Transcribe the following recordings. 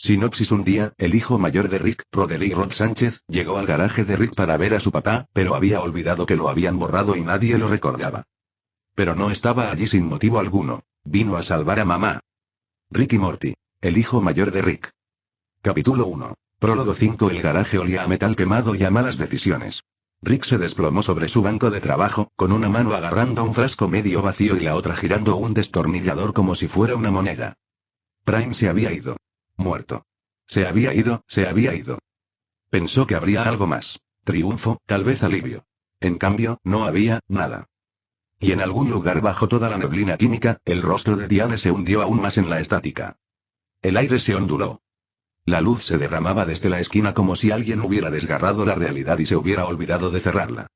Sinopsis: un día, el hijo mayor de Rick, Roderick Rod Sánchez, llegó al garaje de Rick para ver a su papá, pero había olvidado que lo habían borrado y nadie lo recordaba. Pero no estaba allí sin motivo alguno. Vino a salvar a mamá. Rick y Morty. El hijo mayor de Rick. Capítulo 1. Prólogo 5. El garaje olía a metal quemado y a malas decisiones. Rick se desplomó sobre su banco de trabajo, con una mano agarrando un frasco medio vacío y la otra girando un destornillador como si fuera una moneda. Prime se había ido. Muerto. Se había ido. Pensó que habría algo más. Triunfo, tal vez alivio. En cambio, no había nada. Y en algún lugar bajo toda la neblina química, el rostro de Diane se hundió aún más en la estática. El aire se onduló. La luz se derramaba desde la esquina como si alguien hubiera desgarrado la realidad y se hubiera olvidado de cerrarla.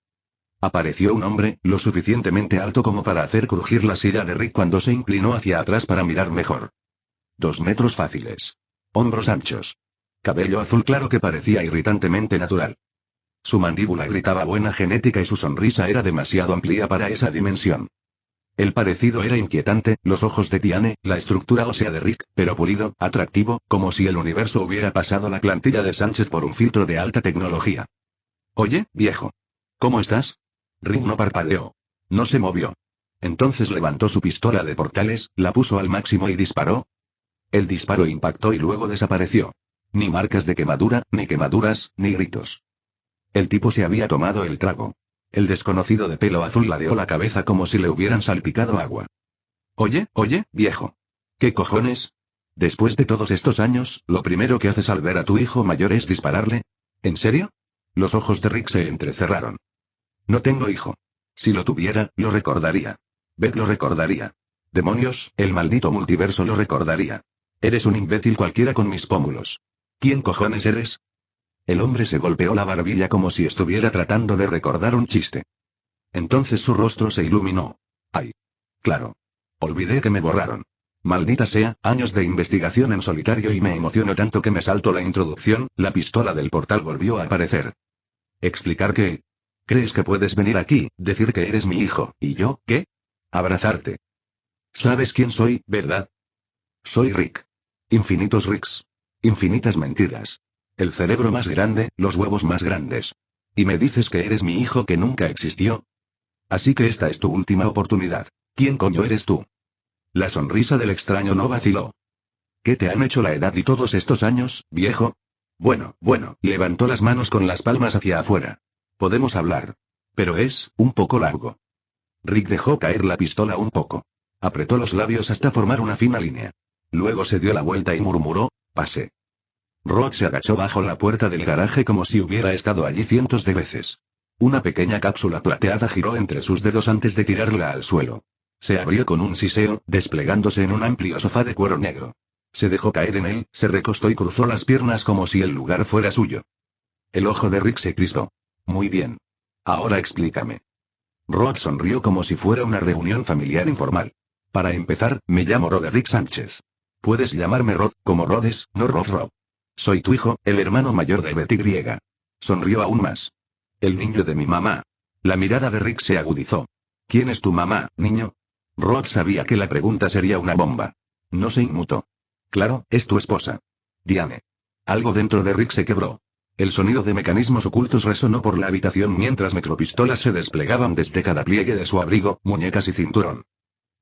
Apareció un hombre, lo suficientemente alto como para hacer crujir la silla de Rick cuando se inclinó hacia atrás para mirar mejor. 2 metros fáciles. Hombros anchos. Cabello azul claro que parecía irritantemente natural. Su mandíbula gritaba buena genética y su sonrisa era demasiado amplia para esa dimensión. El parecido era inquietante, los ojos de Diane, la estructura ósea de Rick, pero pulido, atractivo, como si el universo hubiera pasado la plantilla de Sánchez por un filtro de alta tecnología. Oye, viejo. ¿Cómo estás? Rick no parpadeó. No se movió. Entonces levantó su pistola de portales, la puso al máximo y disparó. El disparo impactó y luego desapareció. Ni marcas de quemadura, ni quemaduras, ni gritos. El tipo se había tomado el trago. El desconocido de pelo azul ladeó la cabeza como si le hubieran salpicado agua. Oye, viejo. ¿Qué cojones? Después de todos estos años, lo primero que haces al ver a tu hijo mayor es dispararle. ¿En serio? Los ojos de Rick se entrecerraron. No tengo hijo. Si lo tuviera, lo recordaría. Beth lo recordaría. Demonios, el maldito multiverso lo recordaría. Eres un imbécil cualquiera con mis pómulos. ¿Quién cojones eres? El hombre se golpeó la barbilla como si estuviera tratando de recordar un chiste. Entonces su rostro se iluminó. ¡Ay! Claro. Olvidé que me borraron. Maldita sea, años de investigación en solitario y me emociono tanto que me salto la introducción, la pistola del portal volvió a aparecer. ¿Explicar qué? ¿Crees que puedes venir aquí, decir que eres mi hijo, y yo, qué? Abrazarte. ¿Sabes quién soy, verdad? Soy Rick. Infinitos Ricks. Infinitas mentiras. El cerebro más grande, los huevos más grandes. ¿Y me dices que eres mi hijo que nunca existió? Así que esta es tu última oportunidad. ¿Quién coño eres tú? La sonrisa del extraño no vaciló. ¿Qué te han hecho la edad y todos estos años, viejo? Bueno, levantó las manos con las palmas hacia afuera. Podemos hablar. Pero es, un poco largo. Rick dejó caer la pistola un poco. Apretó los labios hasta formar una fina línea. Luego se dio la vuelta y murmuró, pase. Rod se agachó bajo la puerta del garaje como si hubiera estado allí cientos de veces. Una pequeña cápsula plateada giró entre sus dedos antes de tirarla al suelo. Se abrió con un siseo, desplegándose en un amplio sofá de cuero negro. Se dejó caer en él, se recostó y cruzó las piernas como si el lugar fuera suyo. El ojo de Rick se crispó. Muy bien. Ahora explícame. Rod sonrió como si fuera una reunión familiar informal. Para empezar, me llamo Roderick Sánchez. Puedes llamarme Rod, como Rhodes, no Rod. Soy tu hijo, el hermano mayor de Betty griega. Sonrió aún más. El niño de mi mamá. La mirada de Rick se agudizó. ¿Quién es tu mamá, niño? Rod sabía que la pregunta sería una bomba. No se inmutó. Claro, es tu esposa. Diane. Algo dentro de Rick se quebró. El sonido de mecanismos ocultos resonó por la habitación mientras micropistolas se desplegaban desde cada pliegue de su abrigo, muñecas y cinturón.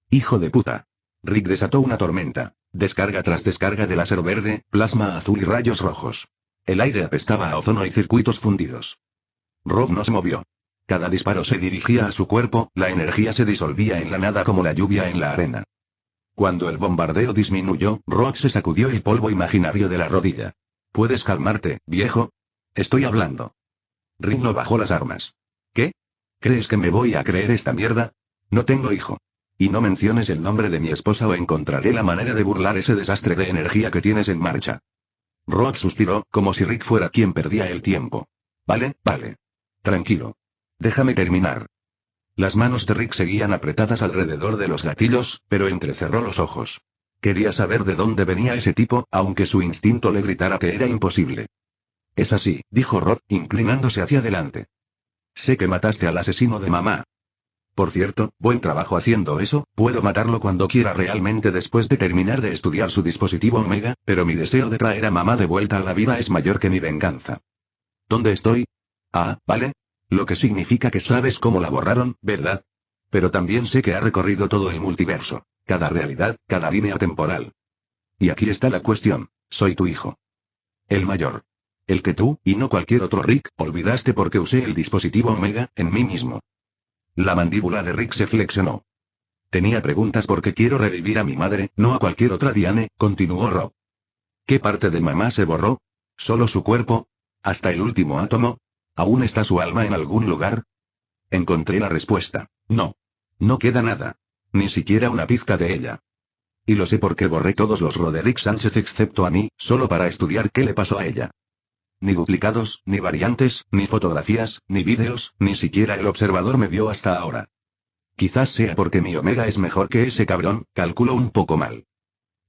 Hijo de puta. Rick desató una tormenta. Descarga tras descarga de láser verde, plasma azul y rayos rojos. El aire apestaba a ozono y circuitos fundidos. Rod no se movió. Cada disparo se dirigía a su cuerpo, la energía se disolvía en la nada como la lluvia en la arena. Cuando el bombardeo disminuyó, Rod se sacudió el polvo imaginario de la rodilla. ¿Puedes calmarte, viejo? Estoy hablando. Rick no bajó las armas. ¿Qué? ¿Crees que me voy a creer esta mierda? No tengo hijo. Y no menciones el nombre de mi esposa o encontraré la manera de burlar ese desastre de energía que tienes en marcha. Rod suspiró, como si Rick fuera quien perdía el tiempo. Vale. Tranquilo. Déjame terminar. Las manos de Rick seguían apretadas alrededor de los gatillos, pero entrecerró los ojos. Quería saber de dónde venía ese tipo, aunque su instinto le gritara que era imposible. Es así, dijo Rod, inclinándose hacia adelante. Sé que mataste al asesino de mamá. Por cierto, buen trabajo haciendo eso, puedo matarlo cuando quiera realmente después de terminar de estudiar su dispositivo Omega, pero mi deseo de traer a mamá de vuelta a la vida es mayor que mi venganza. ¿Dónde estoy? Ah, vale. Lo que significa que sabes cómo la borraron, ¿verdad? Pero también sé que ha recorrido todo el multiverso, cada realidad, cada línea temporal. Y aquí está la cuestión, soy tu hijo. El mayor. El que tú, y no cualquier otro Rick, olvidaste porque usé el dispositivo Omega, en mí mismo. La mandíbula de Rick se flexionó. Tenía preguntas porque quiero revivir a mi madre, no a cualquier otra Diane, continuó Rob. ¿Qué parte de mamá se borró? ¿Solo su cuerpo? ¿Hasta el último átomo? ¿Aún está su alma en algún lugar? Encontré la respuesta. No. No queda nada. Ni siquiera una pizca de ella. Y lo sé porque borré todos los Roderick Sánchez excepto a mí, solo para estudiar qué le pasó a ella. Ni duplicados, ni variantes, ni fotografías, ni vídeos, ni siquiera el observador me vio hasta ahora. Quizás sea porque mi Omega es mejor que ese cabrón, calculo un poco mal.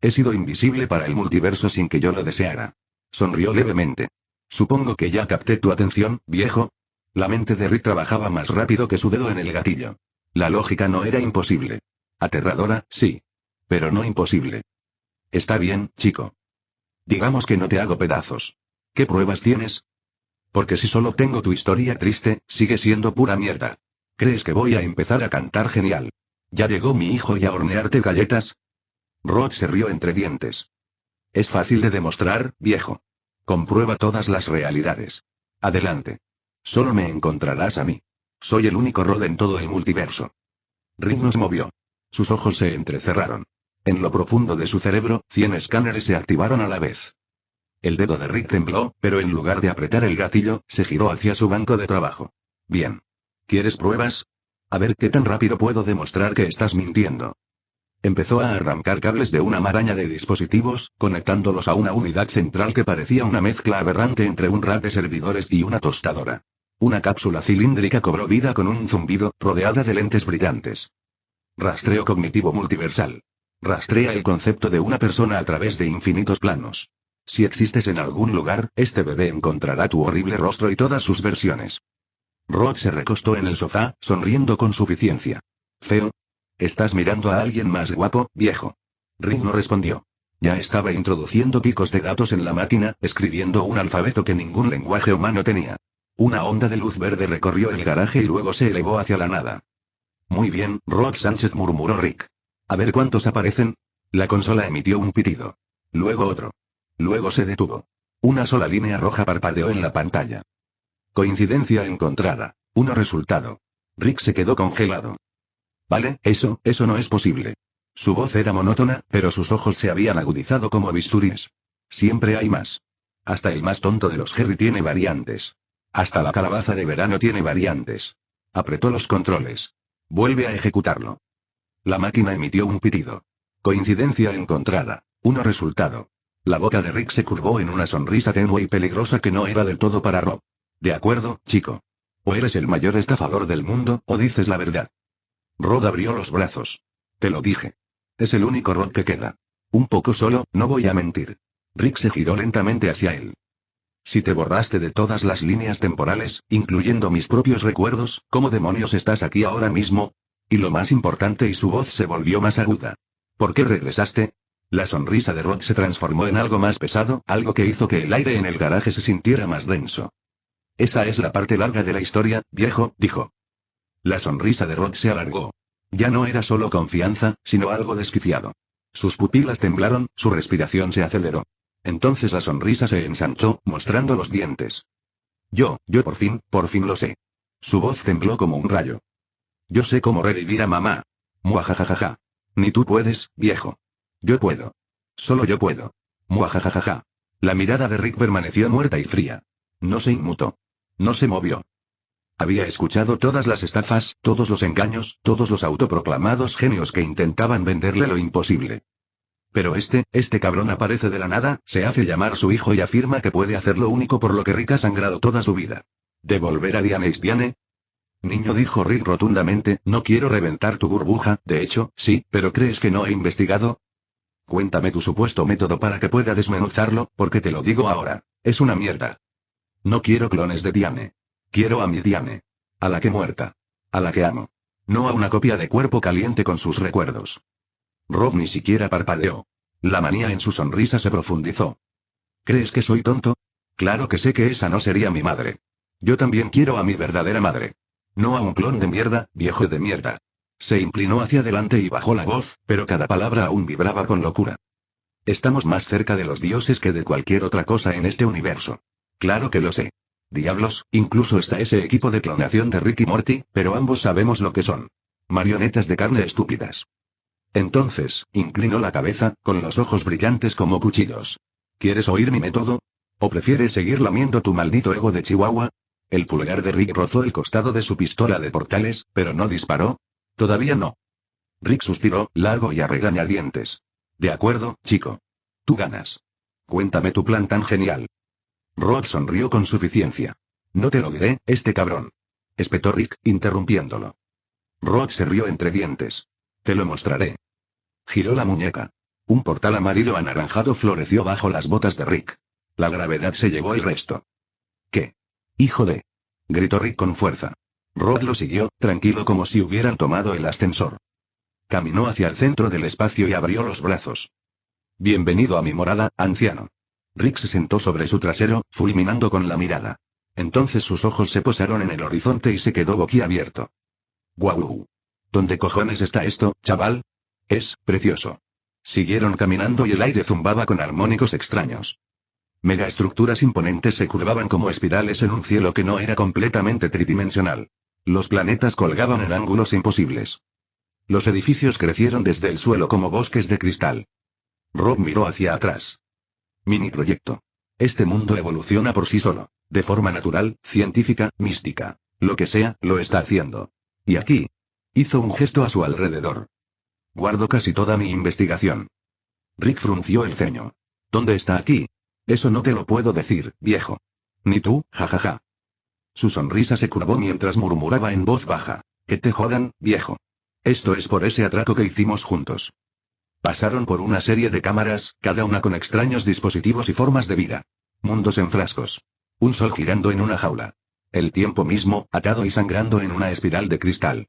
He sido invisible para el multiverso sin que yo lo deseara. Sonrió levemente. Supongo que ya capté tu atención, viejo. La mente de Rick trabajaba más rápido que su dedo en el gatillo. La lógica no era imposible. Aterradora, sí. Pero no imposible. Está bien, chico. Digamos que no te hago pedazos. ¿Qué pruebas tienes? Porque si solo tengo tu historia triste, sigue siendo pura mierda. ¿Crees que voy a empezar a cantar genial? ¿Ya llegó mi hijo y a hornearte galletas? Rod se rió entre dientes. Es fácil de demostrar, viejo. Comprueba todas las realidades. Adelante. Solo me encontrarás a mí. Soy el único Rod en todo el multiverso. Rick no se movió. Sus ojos se entrecerraron. En lo profundo de su cerebro, 100 escáneres se activaron a la vez. El dedo de Rick tembló, pero en lugar de apretar el gatillo, se giró hacia su banco de trabajo. Bien. ¿Quieres pruebas? A ver qué tan rápido puedo demostrar que estás mintiendo. Empezó a arrancar cables de una maraña de dispositivos, conectándolos a una unidad central que parecía una mezcla aberrante entre un rack de servidores y una tostadora. Una cápsula cilíndrica cobró vida con un zumbido, rodeada de lentes brillantes. Rastreo cognitivo multiversal. Rastrea el concepto de una persona a través de infinitos planos. Si existes en algún lugar, este bebé encontrará tu horrible rostro y todas sus versiones. Rod se recostó en el sofá, sonriendo con suficiencia. Feo. ¿Estás mirando a alguien más guapo, viejo? Rick no respondió. Ya estaba introduciendo picos de datos en la máquina, escribiendo un alfabeto que ningún lenguaje humano tenía. Una onda de luz verde recorrió el garaje y luego se elevó hacia la nada. Muy bien, Rod Sánchez, murmuró Rick. A ver cuántos aparecen. La consola emitió un pitido. Luego otro. Luego se detuvo. Una sola línea roja parpadeó en la pantalla. Coincidencia encontrada. 1 resultado. Rick se quedó congelado. Vale, eso no es posible. Su voz era monótona, pero sus ojos se habían agudizado como bisturíes. Siempre hay más. Hasta el más tonto de los Harry tiene variantes. Hasta la calabaza de verano tiene variantes. Apretó los controles. Vuelve a ejecutarlo. La máquina emitió un pitido. Coincidencia encontrada. 1 resultado. La boca de Rick se curvó en una sonrisa tenue y peligrosa que no era del todo para Rob. De acuerdo, chico. O eres el mayor estafador del mundo, o dices la verdad. Rod abrió los brazos. Te lo dije. Es el único Rod que queda. Un poco solo, no voy a mentir. Rick se giró lentamente hacia él. Si te borraste de todas las líneas temporales, incluyendo mis propios recuerdos, ¿cómo demonios estás aquí ahora mismo? Y lo más importante, y su voz se volvió más aguda. ¿Por qué regresaste? La sonrisa de Rod se transformó en algo más pesado, algo que hizo que el aire en el garaje se sintiera más denso. Esa es la parte larga de la historia, viejo, dijo. La sonrisa de Rod se alargó. Ya no era solo confianza, sino algo desquiciado. Sus pupilas temblaron, su respiración se aceleró. Entonces la sonrisa se ensanchó, mostrando los dientes. Yo por fin lo sé. Su voz tembló como un rayo. Yo sé cómo revivir a mamá. Muajajajaja. Ni tú puedes, viejo. Yo puedo. Solo yo puedo. Muajajajaja. La mirada de Rick permaneció muerta y fría. No se inmutó. No se movió. Había escuchado todas las estafas, todos los engaños, todos los autoproclamados genios que intentaban venderle lo imposible. Pero este cabrón aparece de la nada, se hace llamar su hijo y afirma que puede hacer lo único por lo que Rick ha sangrado toda su vida. ¿Devolver a Diane y Diane? Niño, dijo Rick rotundamente, no quiero reventar tu burbuja, de hecho, sí, pero ¿crees que no he investigado? Cuéntame tu supuesto método para que pueda desmenuzarlo, porque te lo digo ahora, es una mierda. No quiero clones de Diane. Quiero a mi Diane. A la que muerta. A la que amo. No a una copia de cuerpo caliente con sus recuerdos. Rob ni siquiera parpadeó. La manía en su sonrisa se profundizó. ¿Crees que soy tonto? Claro que sé que esa no sería mi madre. Yo también quiero a mi verdadera madre. No a un clon de mierda, viejo de mierda. Se inclinó hacia adelante y bajó la voz, pero cada palabra aún vibraba con locura. Estamos más cerca de los dioses que de cualquier otra cosa en este universo. Claro que lo sé. Diablos, incluso está ese equipo de clonación de Rick y Morty, pero ambos sabemos lo que son. Marionetas de carne estúpidas. Entonces, inclinó la cabeza, con los ojos brillantes como cuchillos. ¿Quieres oír mi método? ¿O prefieres seguir lamiendo tu maldito ego de Chihuahua? El pulgar de Rick rozó el costado de su pistola de portales, pero no disparó. Todavía no. Rick suspiró, largo y a regañadientes. De acuerdo, chico. Tú ganas. Cuéntame tu plan tan genial. Rod sonrió con suficiencia. No te lo diré, cabrón. Espetó Rick, interrumpiéndolo. Rod se rió entre dientes. Te lo mostraré. Giró la muñeca. Un portal amarillo anaranjado floreció bajo las botas de Rick. La gravedad se llevó el resto. ¿Qué? Hijo de... gritó Rick con fuerza. Rod lo siguió, tranquilo como si hubieran tomado el ascensor. Caminó hacia el centro del espacio y abrió los brazos. Bienvenido a mi morada, anciano. Rick se sentó sobre su trasero, fulminando con la mirada. Entonces sus ojos se posaron en el horizonte y se quedó boquiabierto. ¡Guau! ¿Dónde cojones está esto, chaval? Es precioso. Siguieron caminando y el aire zumbaba con armónicos extraños. Megaestructuras imponentes se curvaban como espirales en un cielo que no era completamente tridimensional. Los planetas colgaban en ángulos imposibles. Los edificios crecieron desde el suelo como bosques de cristal. Rob miró hacia atrás. Mini proyecto. Este mundo evoluciona por sí solo, de forma natural, científica, mística. Lo que sea, lo está haciendo. Y aquí. Hizo un gesto a su alrededor. Guardo casi toda mi investigación. Rick frunció el ceño. ¿Dónde está aquí? Eso no te lo puedo decir, viejo. Ni tú, jajaja. Su sonrisa se curvó mientras murmuraba en voz baja. Que te jodan, viejo. Esto es por ese atraco que hicimos juntos. Pasaron por una serie de cámaras, cada una con extraños dispositivos y formas de vida. Mundos en frascos. Un sol girando en una jaula. El tiempo mismo, atado y sangrando en una espiral de cristal.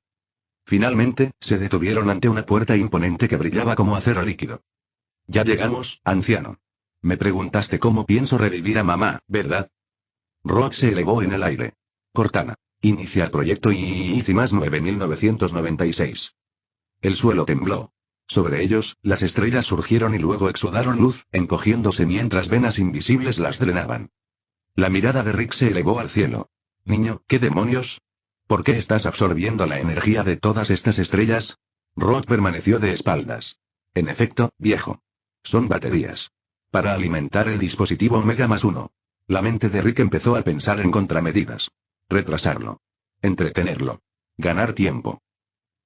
Finalmente, se detuvieron ante una puerta imponente que brillaba como acero líquido. Ya llegamos, anciano. Me preguntaste cómo pienso revivir a mamá, ¿verdad? Rod se elevó en el aire. Cortana. Inicia el proyecto y más 9996. El suelo tembló. Sobre ellos, las estrellas surgieron y luego exudaron luz, encogiéndose mientras venas invisibles las drenaban. La mirada de Rick se elevó al cielo. Niño, ¿qué demonios? ¿Por qué estás absorbiendo la energía de todas estas estrellas? Rod permaneció de espaldas. En efecto, viejo. Son baterías. Para alimentar el dispositivo Omega+1. La mente de Rick empezó a pensar en contramedidas. Retrasarlo. Entretenerlo. Ganar tiempo.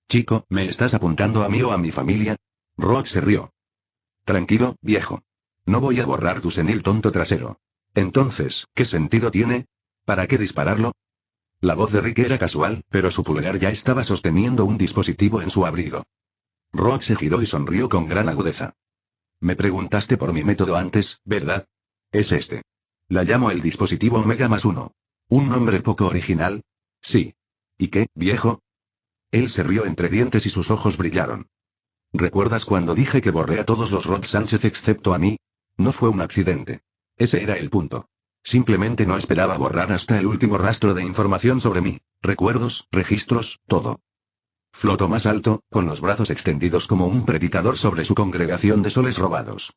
Chico, ¿me estás apuntando a mí o a mi familia? Rod se rió. Tranquilo, viejo. No voy a borrar tu senil tonto trasero. Entonces, ¿qué sentido tiene? ¿Para qué dispararlo? La voz de Rick era casual, pero su pulgar ya estaba sosteniendo un dispositivo en su abrigo. Rod se giró y sonrió con gran agudeza. Me preguntaste por mi método antes, ¿verdad? Es este. La llamo el dispositivo Omega+1. ¿Un nombre poco original? Sí. ¿Y qué, viejo? Él se rió entre dientes y sus ojos brillaron. ¿Recuerdas cuando dije que borré a todos los Rod Sánchez excepto a mí? No fue un accidente. Ese era el punto. Simplemente no esperaba borrar hasta el último rastro de información sobre mí. Recuerdos, registros, todo. Flotó más alto, con los brazos extendidos como un predicador sobre su congregación de soles robados.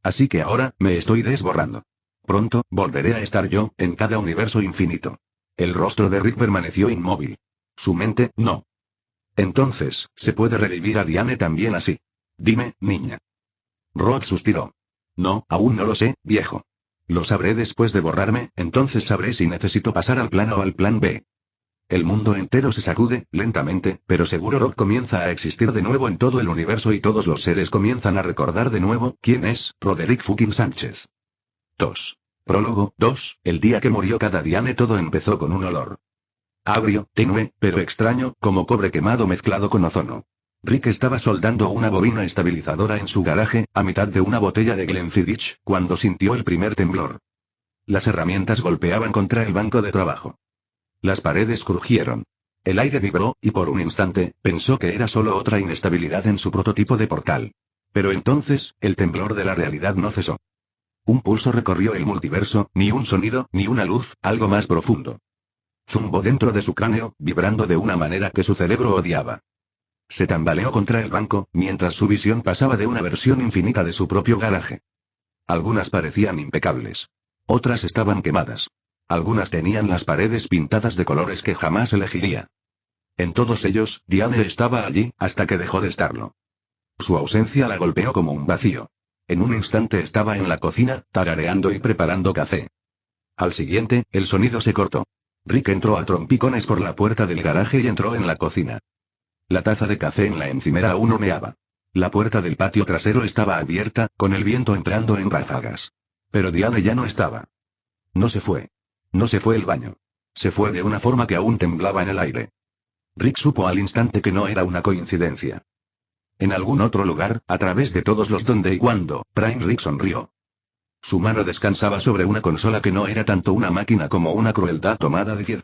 Así que ahora, me estoy desborrando. Pronto, volveré a estar yo, en cada universo infinito. El rostro de Rick permaneció inmóvil. Su mente, no. Entonces, ¿se puede revivir a Diane también así? Dime, niña. Rod suspiró. No, aún no lo sé, viejo. Lo sabré después de borrarme, entonces sabré si necesito pasar al plan o al plan B. El mundo entero se sacude, lentamente, pero seguro Rock comienza a existir de nuevo en todo el universo y todos los seres comienzan a recordar de nuevo quién es Roderick fucking Sánchez. 2. Prólogo 2. El día que murió cada Diane todo empezó con un olor. Agrio, tenue, pero extraño, como cobre quemado mezclado con ozono. Rick estaba soldando una bobina estabilizadora en su garaje, a mitad de una botella de Glenfiddich, cuando sintió el primer temblor. Las herramientas golpeaban contra el banco de trabajo. Las paredes crujieron. El aire vibró, y por un instante, pensó que era solo otra inestabilidad en su prototipo de portal. Pero entonces, el temblor de la realidad no cesó. Un pulso recorrió el multiverso, ni un sonido, ni una luz, algo más profundo. Zumbó dentro de su cráneo, vibrando de una manera que su cerebro odiaba. Se tambaleó contra el banco, mientras su visión pasaba de una versión infinita de su propio garaje. Algunas parecían impecables. Otras estaban quemadas. Algunas tenían las paredes pintadas de colores que jamás elegiría. En todos ellos, Diane estaba allí, hasta que dejó de estarlo. Su ausencia la golpeó como un vacío. En un instante estaba en la cocina, tarareando y preparando café. Al siguiente, el sonido se cortó. Rick entró a trompicones por la puerta del garaje y entró en la cocina. La taza de café en la encimera aún humeaba. La puerta del patio trasero estaba abierta, con el viento entrando en ráfagas. Pero Diane ya no estaba. No se fue. No se fue el baño. Se fue de una forma que aún temblaba en el aire. Rick supo al instante que no era una coincidencia. En algún otro lugar, a través de todos los dónde y cuándo, Prime Rick sonrió. Su mano descansaba sobre una consola que no era tanto una máquina como una crueldad tomada de decir.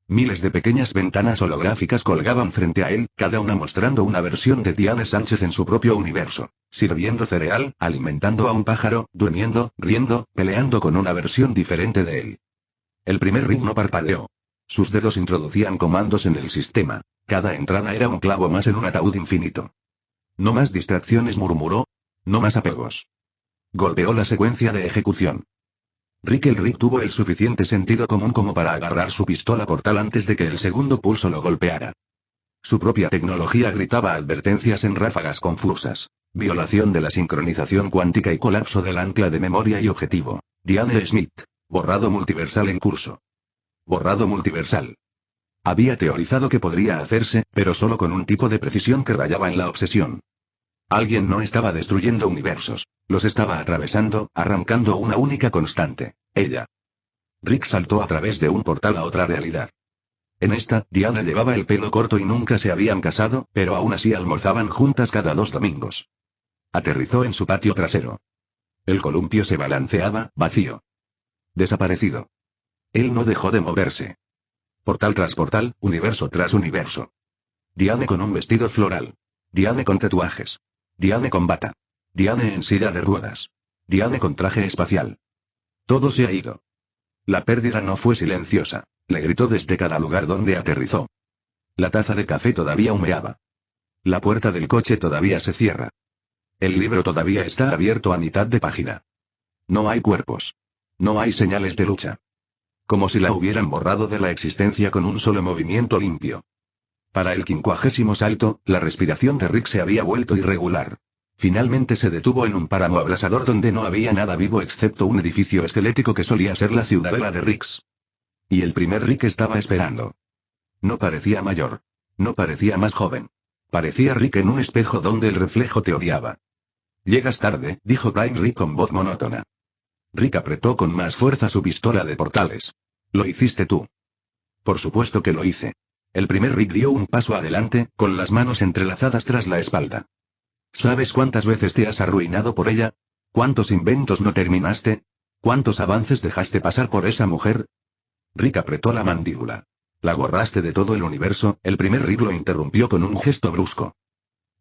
Miles de pequeñas ventanas holográficas colgaban frente a él, cada una mostrando una versión de Diane Sánchez en su propio universo, sirviendo cereal, alimentando a un pájaro, durmiendo, riendo, peleando con una versión diferente de él. El primer Rick no parpadeó. Sus dedos introducían comandos en el sistema. Cada entrada era un clavo más en un ataúd infinito. No más distracciones, murmuró. No más apegos. Golpeó la secuencia de ejecución. Rick tuvo el suficiente sentido común como para agarrar su pistola portal antes de que el segundo pulso lo golpeara. Su propia tecnología gritaba advertencias en ráfagas confusas. Violación de la sincronización cuántica y colapso del ancla de memoria y objetivo. Diane Smith. Borrado multiversal en curso. Borrado multiversal. Había teorizado que podría hacerse, pero solo con un tipo de precisión que rayaba en la obsesión. Alguien no estaba destruyendo universos. Los estaba atravesando, arrancando una única constante. Ella. Rick saltó a través de un portal a otra realidad. En esta, Diana llevaba el pelo corto y nunca se habían casado, pero aún así almorzaban juntas cada 2 domingos. Aterrizó en su patio trasero. El columpio se balanceaba, vacío. Desaparecido. Él no dejó de moverse. Portal tras portal, universo tras universo. Diane con un vestido floral. Diane con tatuajes. Diane con bata. Diane en silla de ruedas. Diane con traje espacial. Todo se ha ido. La pérdida no fue silenciosa. Le gritó desde cada lugar donde aterrizó. La taza de café todavía humeaba. La puerta del coche todavía se cierra. El libro todavía está abierto a mitad de página. No hay cuerpos. No hay señales de lucha. Como si la hubieran borrado de la existencia con un solo movimiento limpio. Para el 50º salto, la respiración de Rick se había vuelto irregular. Finalmente se detuvo en un páramo abrasador donde no había nada vivo excepto un edificio esquelético que solía ser la ciudadela de Ricks. Y el primer Rick estaba esperando. No parecía mayor. No parecía más joven. Parecía Rick en un espejo donde el reflejo te odiaba. Llegas tarde, dijo Prime Rick con voz monótona. Rick apretó con más fuerza su pistola de portales. Lo hiciste tú. Por supuesto que lo hice. El primer Rick dio un paso adelante, con las manos entrelazadas tras la espalda. ¿Sabes cuántas veces te has arruinado por ella? ¿Cuántos inventos no terminaste? ¿Cuántos avances dejaste pasar por esa mujer? Rick apretó la mandíbula. La borraste de todo el universo. El primer Rick lo interrumpió con un gesto brusco.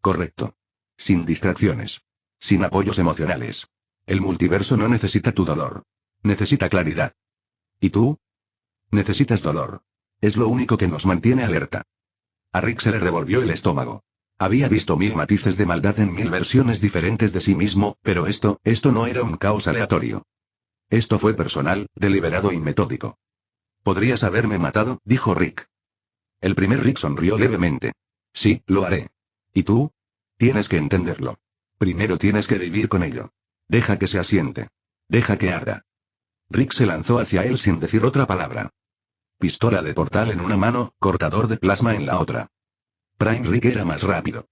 Correcto. Sin distracciones. Sin apoyos emocionales. El multiverso no necesita tu dolor. Necesita claridad. ¿Y tú? Necesitas dolor. Es lo único que nos mantiene alerta. A Rick se le revolvió el estómago. Había visto 1000 matices de maldad en 1000 versiones diferentes de sí mismo, pero esto no era un caos aleatorio. Esto fue personal, deliberado y metódico. Podrías haberme matado, dijo Rick. El primer Rick sonrió levemente. Sí, lo haré. ¿Y tú? Tienes que entenderlo. Primero tienes que vivir con ello. Deja que se asiente. Deja que arda. Rick se lanzó hacia él sin decir otra palabra. Pistola de portal en una mano, cortador de plasma en la otra. Prime Rick era más rápido.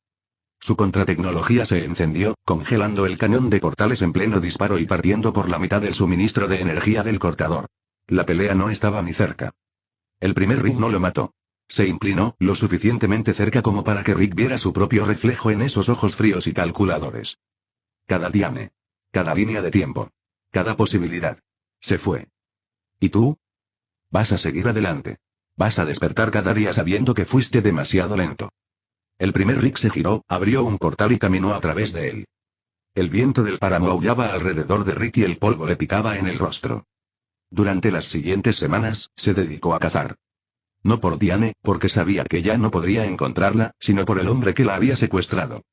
Su contratecnología se encendió, congelando el cañón de portales en pleno disparo y partiendo por la mitad el suministro de energía del cortador. La pelea no estaba ni cerca. El primer Rick no lo mató. Se inclinó, lo suficientemente cerca como para que Rick viera su propio reflejo en esos ojos fríos y calculadores. Cada Diane. Cada línea de tiempo. Cada posibilidad. Se fue. ¿Y tú? Vas a seguir adelante. Vas a despertar cada día sabiendo que fuiste demasiado lento. El primer Rick se giró, abrió un portal y caminó a través de él. El viento del páramo aullaba alrededor de Rick y el polvo le picaba en el rostro. Durante las siguientes semanas, se dedicó a cazar. No por Diane, porque sabía que ya no podría encontrarla, sino por el hombre que la había secuestrado.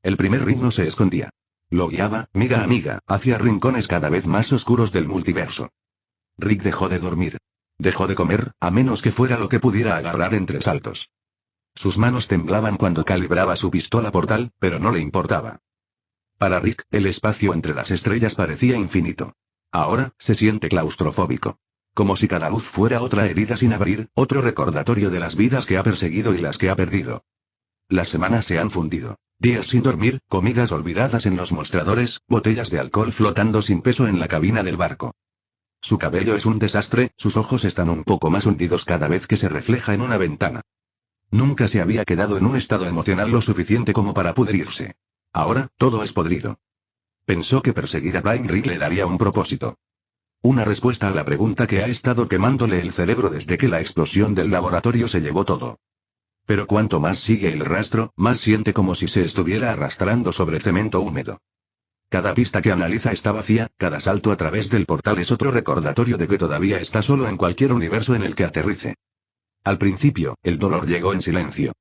El primer Rick no se escondía. Lo guiaba, miga a miga, hacia rincones cada vez más oscuros del multiverso. Rick dejó de dormir. Dejó de comer, a menos que fuera lo que pudiera agarrar entre saltos. Sus manos temblaban cuando calibraba su pistola portal, pero no le importaba. Para Rick, el espacio entre las estrellas parecía infinito. Ahora, se siente claustrofóbico. Como si cada luz fuera otra herida sin abrir, otro recordatorio de las vidas que ha perseguido y las que ha perdido. Las semanas se han fundido. Días sin dormir, comidas olvidadas en los mostradores, botellas de alcohol flotando sin peso en la cabina del barco. Su cabello es un desastre, sus ojos están un poco más hundidos cada vez que se refleja en una ventana. Nunca se había quedado en un estado emocional lo suficiente como para pudrirse. Ahora, todo es podrido. Pensó que perseguir a Prime Rick le daría un propósito. Una respuesta a la pregunta que ha estado quemándole el cerebro desde que la explosión del laboratorio se llevó todo. Pero cuanto más sigue el rastro, más siente como si se estuviera arrastrando sobre cemento húmedo. Cada pista que analiza está vacía, cada salto a través del portal es otro recordatorio de que todavía está solo en cualquier universo en el que aterrice. Al principio, el dolor llegó en silencio.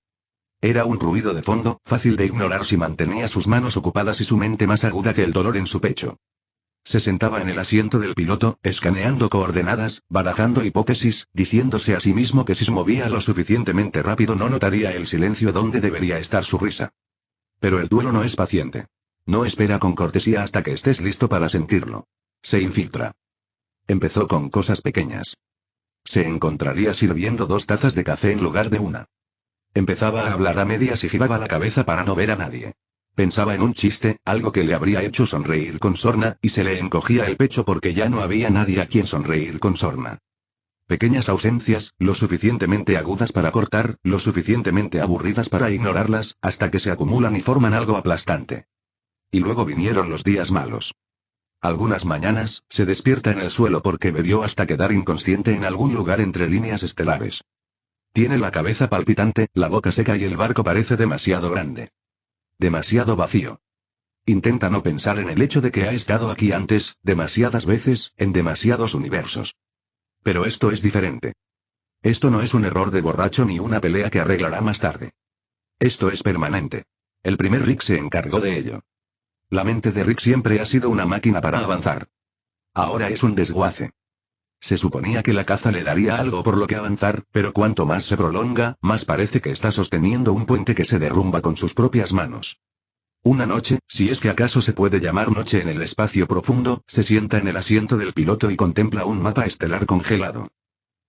Era un ruido de fondo, fácil de ignorar si mantenía sus manos ocupadas y su mente más aguda que el dolor en su pecho. Se sentaba en el asiento del piloto, escaneando coordenadas, barajando hipótesis, diciéndose a sí mismo que si se movía lo suficientemente rápido no notaría el silencio donde debería estar su risa. Pero el duelo no es paciente. No espera con cortesía hasta que estés listo para sentirlo. Se infiltra. Empezó con cosas pequeñas. Se encontraría sirviendo 2 tazas de café en lugar de una. Empezaba a hablar a medias y giraba la cabeza para no ver a nadie. Pensaba en un chiste, algo que le habría hecho sonreír con sorna, y se le encogía el pecho porque ya no había nadie a quien sonreír con sorna. Pequeñas ausencias, lo suficientemente agudas para cortar, lo suficientemente aburridas para ignorarlas, hasta que se acumulan y forman algo aplastante. Y luego vinieron los días malos. Algunas mañanas, se despierta en el suelo porque bebió hasta quedar inconsciente en algún lugar entre líneas estelares. Tiene la cabeza palpitante, la boca seca y el barco parece demasiado grande. Demasiado vacío. Intenta no pensar en el hecho de que ha estado aquí antes, demasiadas veces, en demasiados universos. Pero esto es diferente. Esto no es un error de borracho ni una pelea que arreglará más tarde. Esto es permanente. El primer Rick se encargó de ello. La mente de Rick siempre ha sido una máquina para avanzar. Ahora es un desguace. Se suponía que la caza le daría algo por lo que avanzar, pero cuanto más se prolonga, más parece que está sosteniendo un puente que se derrumba con sus propias manos. Una noche, si es que acaso se puede llamar noche en el espacio profundo, se sienta en el asiento del piloto y contempla un mapa estelar congelado.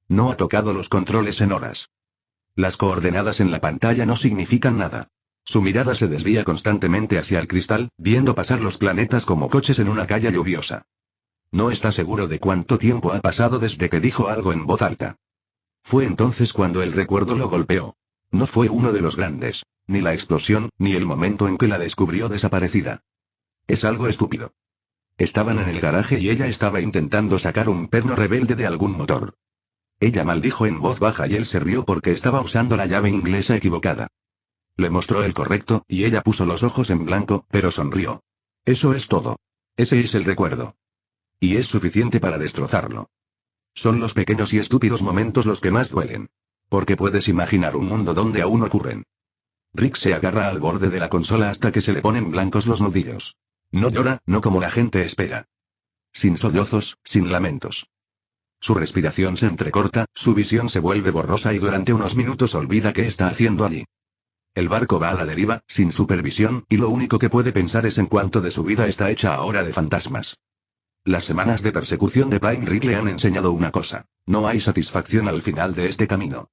No ha tocado los controles en horas. Las coordenadas en la pantalla no significan nada. Su mirada se desvía constantemente hacia el cristal, viendo pasar los planetas como coches en una calle lluviosa. No está seguro de cuánto tiempo ha pasado desde que dijo algo en voz alta. Fue entonces cuando el recuerdo lo golpeó. No fue uno de los grandes, ni la explosión, ni el momento en que la descubrió desaparecida. Es algo estúpido. Estaban en el garaje y ella estaba intentando sacar un perno rebelde de algún motor. Ella maldijo en voz baja y él se rió porque estaba usando la llave inglesa equivocada. Le mostró el correcto, y ella puso los ojos en blanco, pero sonrió. Eso es todo. Ese es el recuerdo. Y es suficiente para destrozarlo. Son los pequeños y estúpidos momentos los que más duelen. Porque puedes imaginar un mundo donde aún ocurren. Rick se agarra al borde de la consola hasta que se le ponen blancos los nudillos. No llora, no como la gente espera. Sin sollozos, sin lamentos. Su respiración se entrecorta, su visión se vuelve borrosa y durante unos minutos olvida qué está haciendo allí. El barco va a la deriva, sin supervisión, y lo único que puede pensar es en cuánto de su vida está hecha ahora de fantasmas. Las semanas de persecución de Prime Rick le han enseñado una cosa: no hay satisfacción al final de este camino.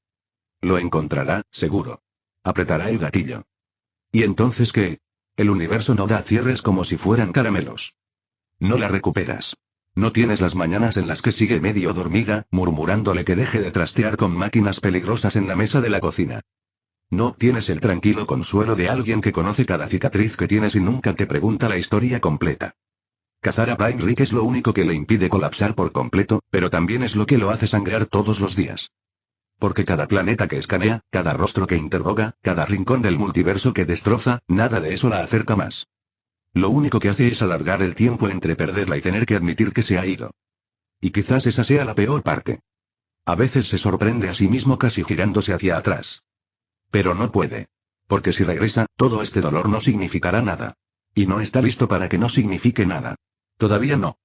Lo encontrará, seguro. Apretará el gatillo. ¿Y entonces qué? El universo no da cierres como si fueran caramelos. No la recuperas. No tienes las mañanas en las que sigue medio dormida, murmurándole que deje de trastear con máquinas peligrosas en la mesa de la cocina. No tienes el tranquilo consuelo de alguien que conoce cada cicatriz que tienes y nunca te pregunta la historia completa. Cazar a Prime Rick es lo único que le impide colapsar por completo, pero también es lo que lo hace sangrar todos los días. Porque cada planeta que escanea, cada rostro que interroga, cada rincón del multiverso que destroza, nada de eso la acerca más. Lo único que hace es alargar el tiempo entre perderla y tener que admitir que se ha ido. Y quizás esa sea la peor parte. A veces se sorprende a sí mismo casi girándose hacia atrás. Pero no puede. Porque si regresa, todo este dolor no significará nada. Y no está listo para que no signifique nada. Todavía no.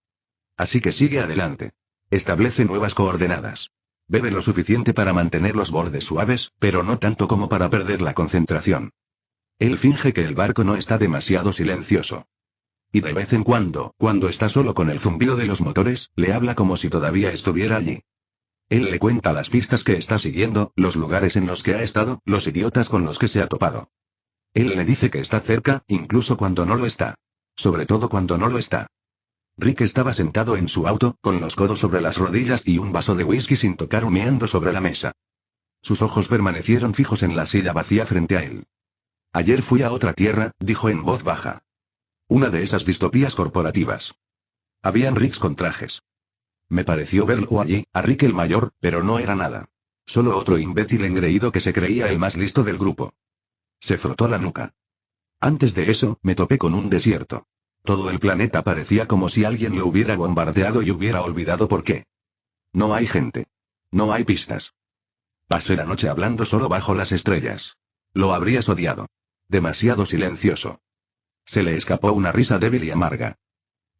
Así que sigue adelante. Establece nuevas coordenadas. Bebe lo suficiente para mantener los bordes suaves, pero no tanto como para perder la concentración. Él finge que el barco no está demasiado silencioso. Y de vez en cuando, cuando está solo con el zumbido de los motores, le habla como si todavía estuviera allí. Él le cuenta las pistas que está siguiendo, los lugares en los que ha estado, los idiotas con los que se ha topado. Él le dice que está cerca, incluso cuando no lo está. Sobre todo cuando no lo está. Rick estaba sentado en su auto, con los codos sobre las rodillas y un vaso de whisky sin tocar humeando sobre la mesa. Sus ojos permanecieron fijos en la silla vacía frente a él. Ayer fui a otra tierra, dijo en voz baja. Una de esas distopías corporativas. Habían Ricks con trajes. Me pareció verlo allí, a Rick el mayor, pero no era nada. Solo otro imbécil engreído que se creía el más listo del grupo. Se frotó la nuca. Antes de eso, me topé con un desierto. Todo el planeta parecía como si alguien lo hubiera bombardeado y hubiera olvidado por qué. No hay gente. No hay pistas. Pasé la noche hablando solo bajo las estrellas. Lo habrías odiado. Demasiado silencioso. Se le escapó una risa débil y amarga.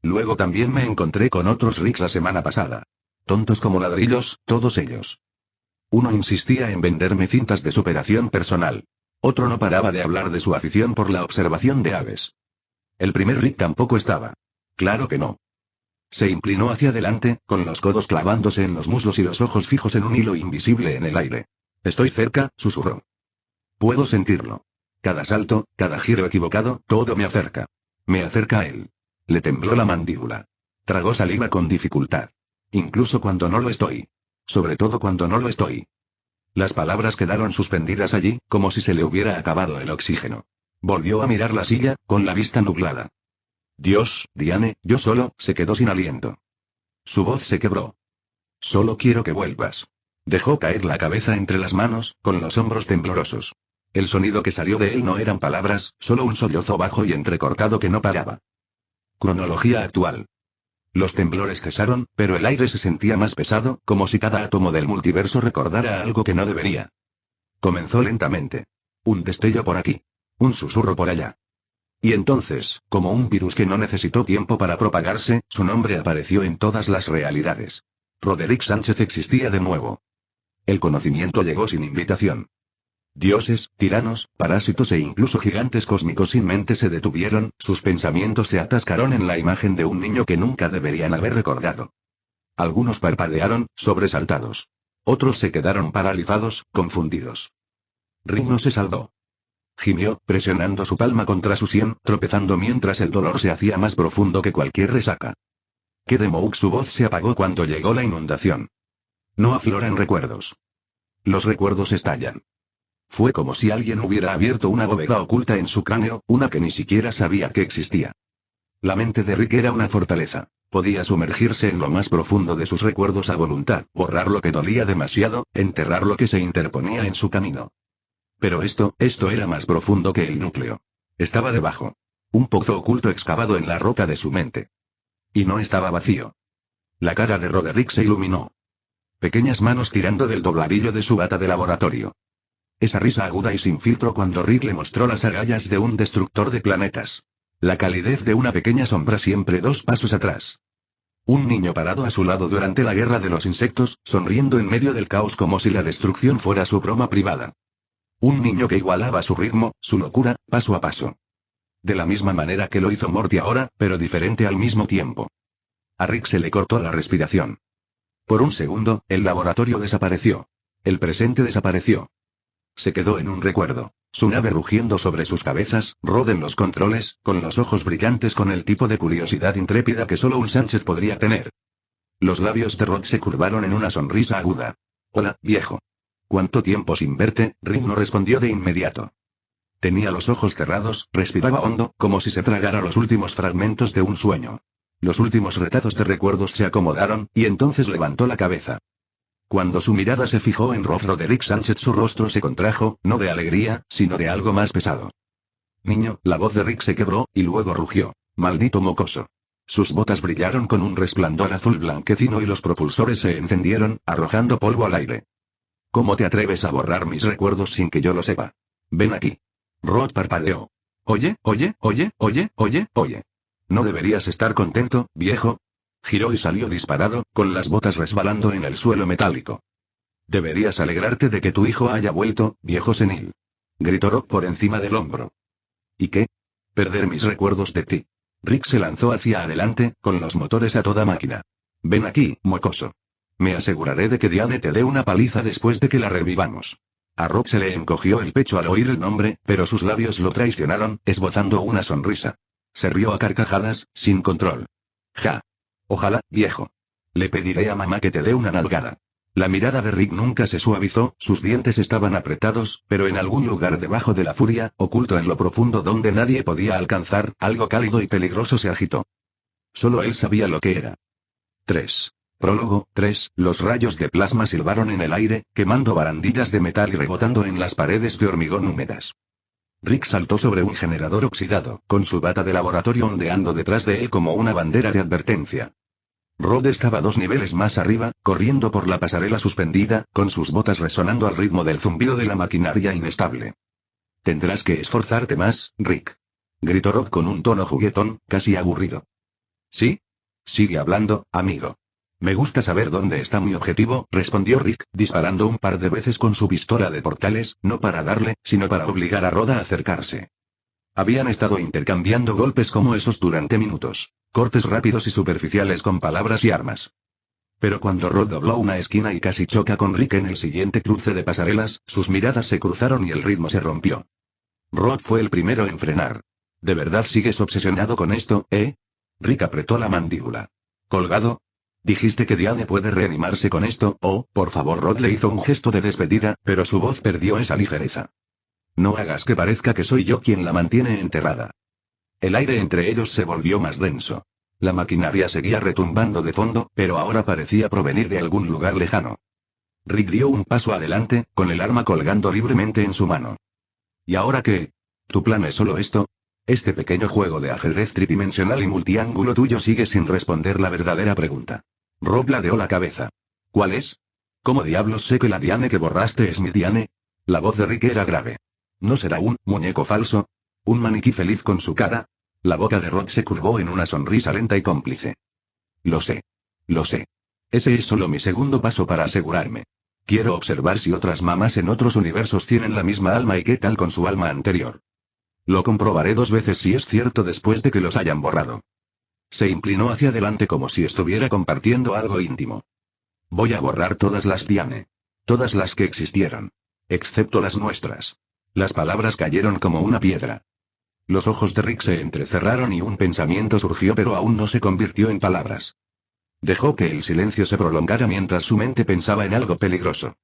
Luego también me encontré con otros Ricks la semana pasada. Tontos como ladrillos, todos ellos. Uno insistía en venderme cintas de superación personal. Otro no paraba de hablar de su afición por la observación de aves. El primer Rick tampoco estaba. Claro que no. Se inclinó hacia adelante, con los codos clavándose en los muslos y los ojos fijos en un hilo invisible en el aire. Estoy cerca, susurró. Puedo sentirlo. Cada salto, cada giro equivocado, todo me acerca. Me acerca a él. Le tembló la mandíbula. Tragó saliva con dificultad. Incluso cuando no lo estoy. Sobre todo cuando no lo estoy. Las palabras quedaron suspendidas allí, como si se le hubiera acabado el oxígeno. Volvió a mirar la silla, con la vista nublada. Dios, Diane, yo solo, se quedó sin aliento. Su voz se quebró. Solo quiero que vuelvas. Dejó caer la cabeza entre las manos, con los hombros temblorosos. El sonido que salió de él no eran palabras, solo un sollozo bajo y entrecortado que no paraba. Cronología actual. Los temblores cesaron, pero el aire se sentía más pesado, como si cada átomo del multiverso recordara algo que no debería. Comenzó lentamente. Un destello por aquí. Un susurro por allá. Y entonces, como un virus que no necesitó tiempo para propagarse, su nombre apareció en todas las realidades. Roderick Sánchez existía de nuevo. El conocimiento llegó sin invitación. Dioses, tiranos, parásitos e incluso gigantes cósmicos sin mente se detuvieron, sus pensamientos se atascaron en la imagen de un niño que nunca deberían haber recordado. Algunos parpadearon, sobresaltados. Otros se quedaron paralizados, confundidos. Rick no se saldó. Gimió, presionando su palma contra su sien, tropezando mientras el dolor se hacía más profundo que cualquier resaca. Que de Mouk su voz se apagó cuando llegó la inundación. No afloran recuerdos. Los recuerdos estallan. Fue como si alguien hubiera abierto una bóveda oculta en su cráneo, una que ni siquiera sabía que existía. La mente de Rick era una fortaleza. Podía sumergirse en lo más profundo de sus recuerdos a voluntad, borrar lo que dolía demasiado, enterrar lo que se interponía en su camino. Pero esto era más profundo que el núcleo. Estaba debajo. Un pozo oculto excavado en la roca de su mente. Y no estaba vacío. La cara de Roderick se iluminó. Pequeñas manos tirando del dobladillo de su bata de laboratorio. Esa risa aguda y sin filtro cuando Rick le mostró las agallas de un destructor de planetas. La calidez de una pequeña sombra siempre 2 pasos atrás. Un niño parado a su lado durante la guerra de los insectos, sonriendo en medio del caos como si la destrucción fuera su broma privada. Un niño que igualaba su ritmo, su locura, paso a paso. De la misma manera que lo hizo Morty ahora, pero diferente al mismo tiempo. A Rick se le cortó la respiración. Por un segundo, el laboratorio desapareció. El presente desapareció. Se quedó en un recuerdo. Su nave rugiendo sobre sus cabezas, Rod en los controles, con los ojos brillantes con el tipo de curiosidad intrépida que solo un Sánchez podría tener. Los labios de Rod se curvaron en una sonrisa aguda. Hola, viejo. ¿Cuánto tiempo sin verte? Rick no respondió de inmediato. Tenía los ojos cerrados, respiraba hondo, como si se tragara los últimos fragmentos de un sueño. Los últimos retazos de recuerdos se acomodaron, y entonces levantó la cabeza. Cuando su mirada se fijó en Roderick Sánchez, su rostro se contrajo, no de alegría, sino de algo más pesado. Niño, la voz de Rick se quebró, y luego rugió. Maldito mocoso. Sus botas brillaron con un resplandor azul blanquecino y los propulsores se encendieron, arrojando polvo al aire. ¿Cómo te atreves a borrar mis recuerdos sin que yo lo sepa? Ven aquí. Rod parpadeó. Oye. ¿No deberías estar contento, viejo? Giró y salió disparado, con las botas resbalando en el suelo metálico. Deberías alegrarte de que tu hijo haya vuelto, viejo senil. Gritó Rod por encima del hombro. ¿Y qué? Perder mis recuerdos de ti. Rick se lanzó hacia adelante, con los motores a toda máquina. Ven aquí, mocoso. Me aseguraré de que Diane te dé una paliza después de que la revivamos. A Rob se le encogió el pecho al oír el nombre, pero sus labios lo traicionaron, esbozando una sonrisa. Se rió a carcajadas, sin control. Ja. Ojalá, viejo. Le pediré a mamá que te dé una nalgada. La mirada de Rick nunca se suavizó, sus dientes estaban apretados, pero en algún lugar debajo de la furia, oculto en lo profundo donde nadie podía alcanzar, algo cálido y peligroso se agitó. Solo él sabía lo que era. 3. Prólogo 3. Los rayos de plasma silbaron en el aire, quemando barandillas de metal y rebotando en las paredes de hormigón húmedas. Rick saltó sobre un generador oxidado, con su bata de laboratorio ondeando detrás de él como una bandera de advertencia. Rod estaba 2 niveles más arriba, corriendo por la pasarela suspendida, con sus botas resonando al ritmo del zumbido de la maquinaria inestable. Tendrás que esforzarte más, Rick. Gritó Rod con un tono juguetón, casi aburrido. ¿Sí? Sigue hablando, amigo. Me gusta saber dónde está mi objetivo, respondió Rick, disparando un par de veces con su pistola de portales, no para darle, sino para obligar a Rod a acercarse. Habían estado intercambiando golpes como esos durante minutos, cortes rápidos y superficiales con palabras y armas. Pero cuando Rod dobló una esquina y casi choca con Rick en el siguiente cruce de pasarelas, sus miradas se cruzaron y el ritmo se rompió. Rod fue el primero en frenar. ¿De verdad sigues obsesionado con esto, eh? Rick apretó la mandíbula. ¿Colgado? ¿Dijiste que Diane puede reanimarse con esto? Oh, por favor. Rod le hizo un gesto de despedida, pero su voz perdió esa ligereza. No hagas que parezca que soy yo quien la mantiene enterrada. El aire entre ellos se volvió más denso. La maquinaria seguía retumbando de fondo, pero ahora parecía provenir de algún lugar lejano. Rick dio un paso adelante, con el arma colgando libremente en su mano. ¿Y ahora qué? ¿Tu plan es solo esto? Este pequeño juego de ajedrez tridimensional y multiángulo tuyo sigue sin responder la verdadera pregunta. Rob ladeó la cabeza. ¿Cuál es? ¿Cómo diablos sé que la Diane que borraste es mi Diane? La voz de Rick era grave. ¿No será un muñeco falso? ¿Un maniquí feliz con su cara? La boca de Rod se curvó en una sonrisa lenta y cómplice. Lo sé. Lo sé. Ese es solo mi segundo paso para asegurarme. Quiero observar si otras mamás en otros universos tienen la misma alma y qué tal con su alma anterior. Lo comprobaré 2 veces si es cierto después de que los hayan borrado. Se inclinó hacia adelante como si estuviera compartiendo algo íntimo. Voy a borrar todas las Diane. Todas las que existieron. Excepto las nuestras. Las palabras cayeron como una piedra. Los ojos de Rick se entrecerraron y un pensamiento surgió, pero aún no se convirtió en palabras. Dejó que el silencio se prolongara mientras su mente pensaba en algo peligroso.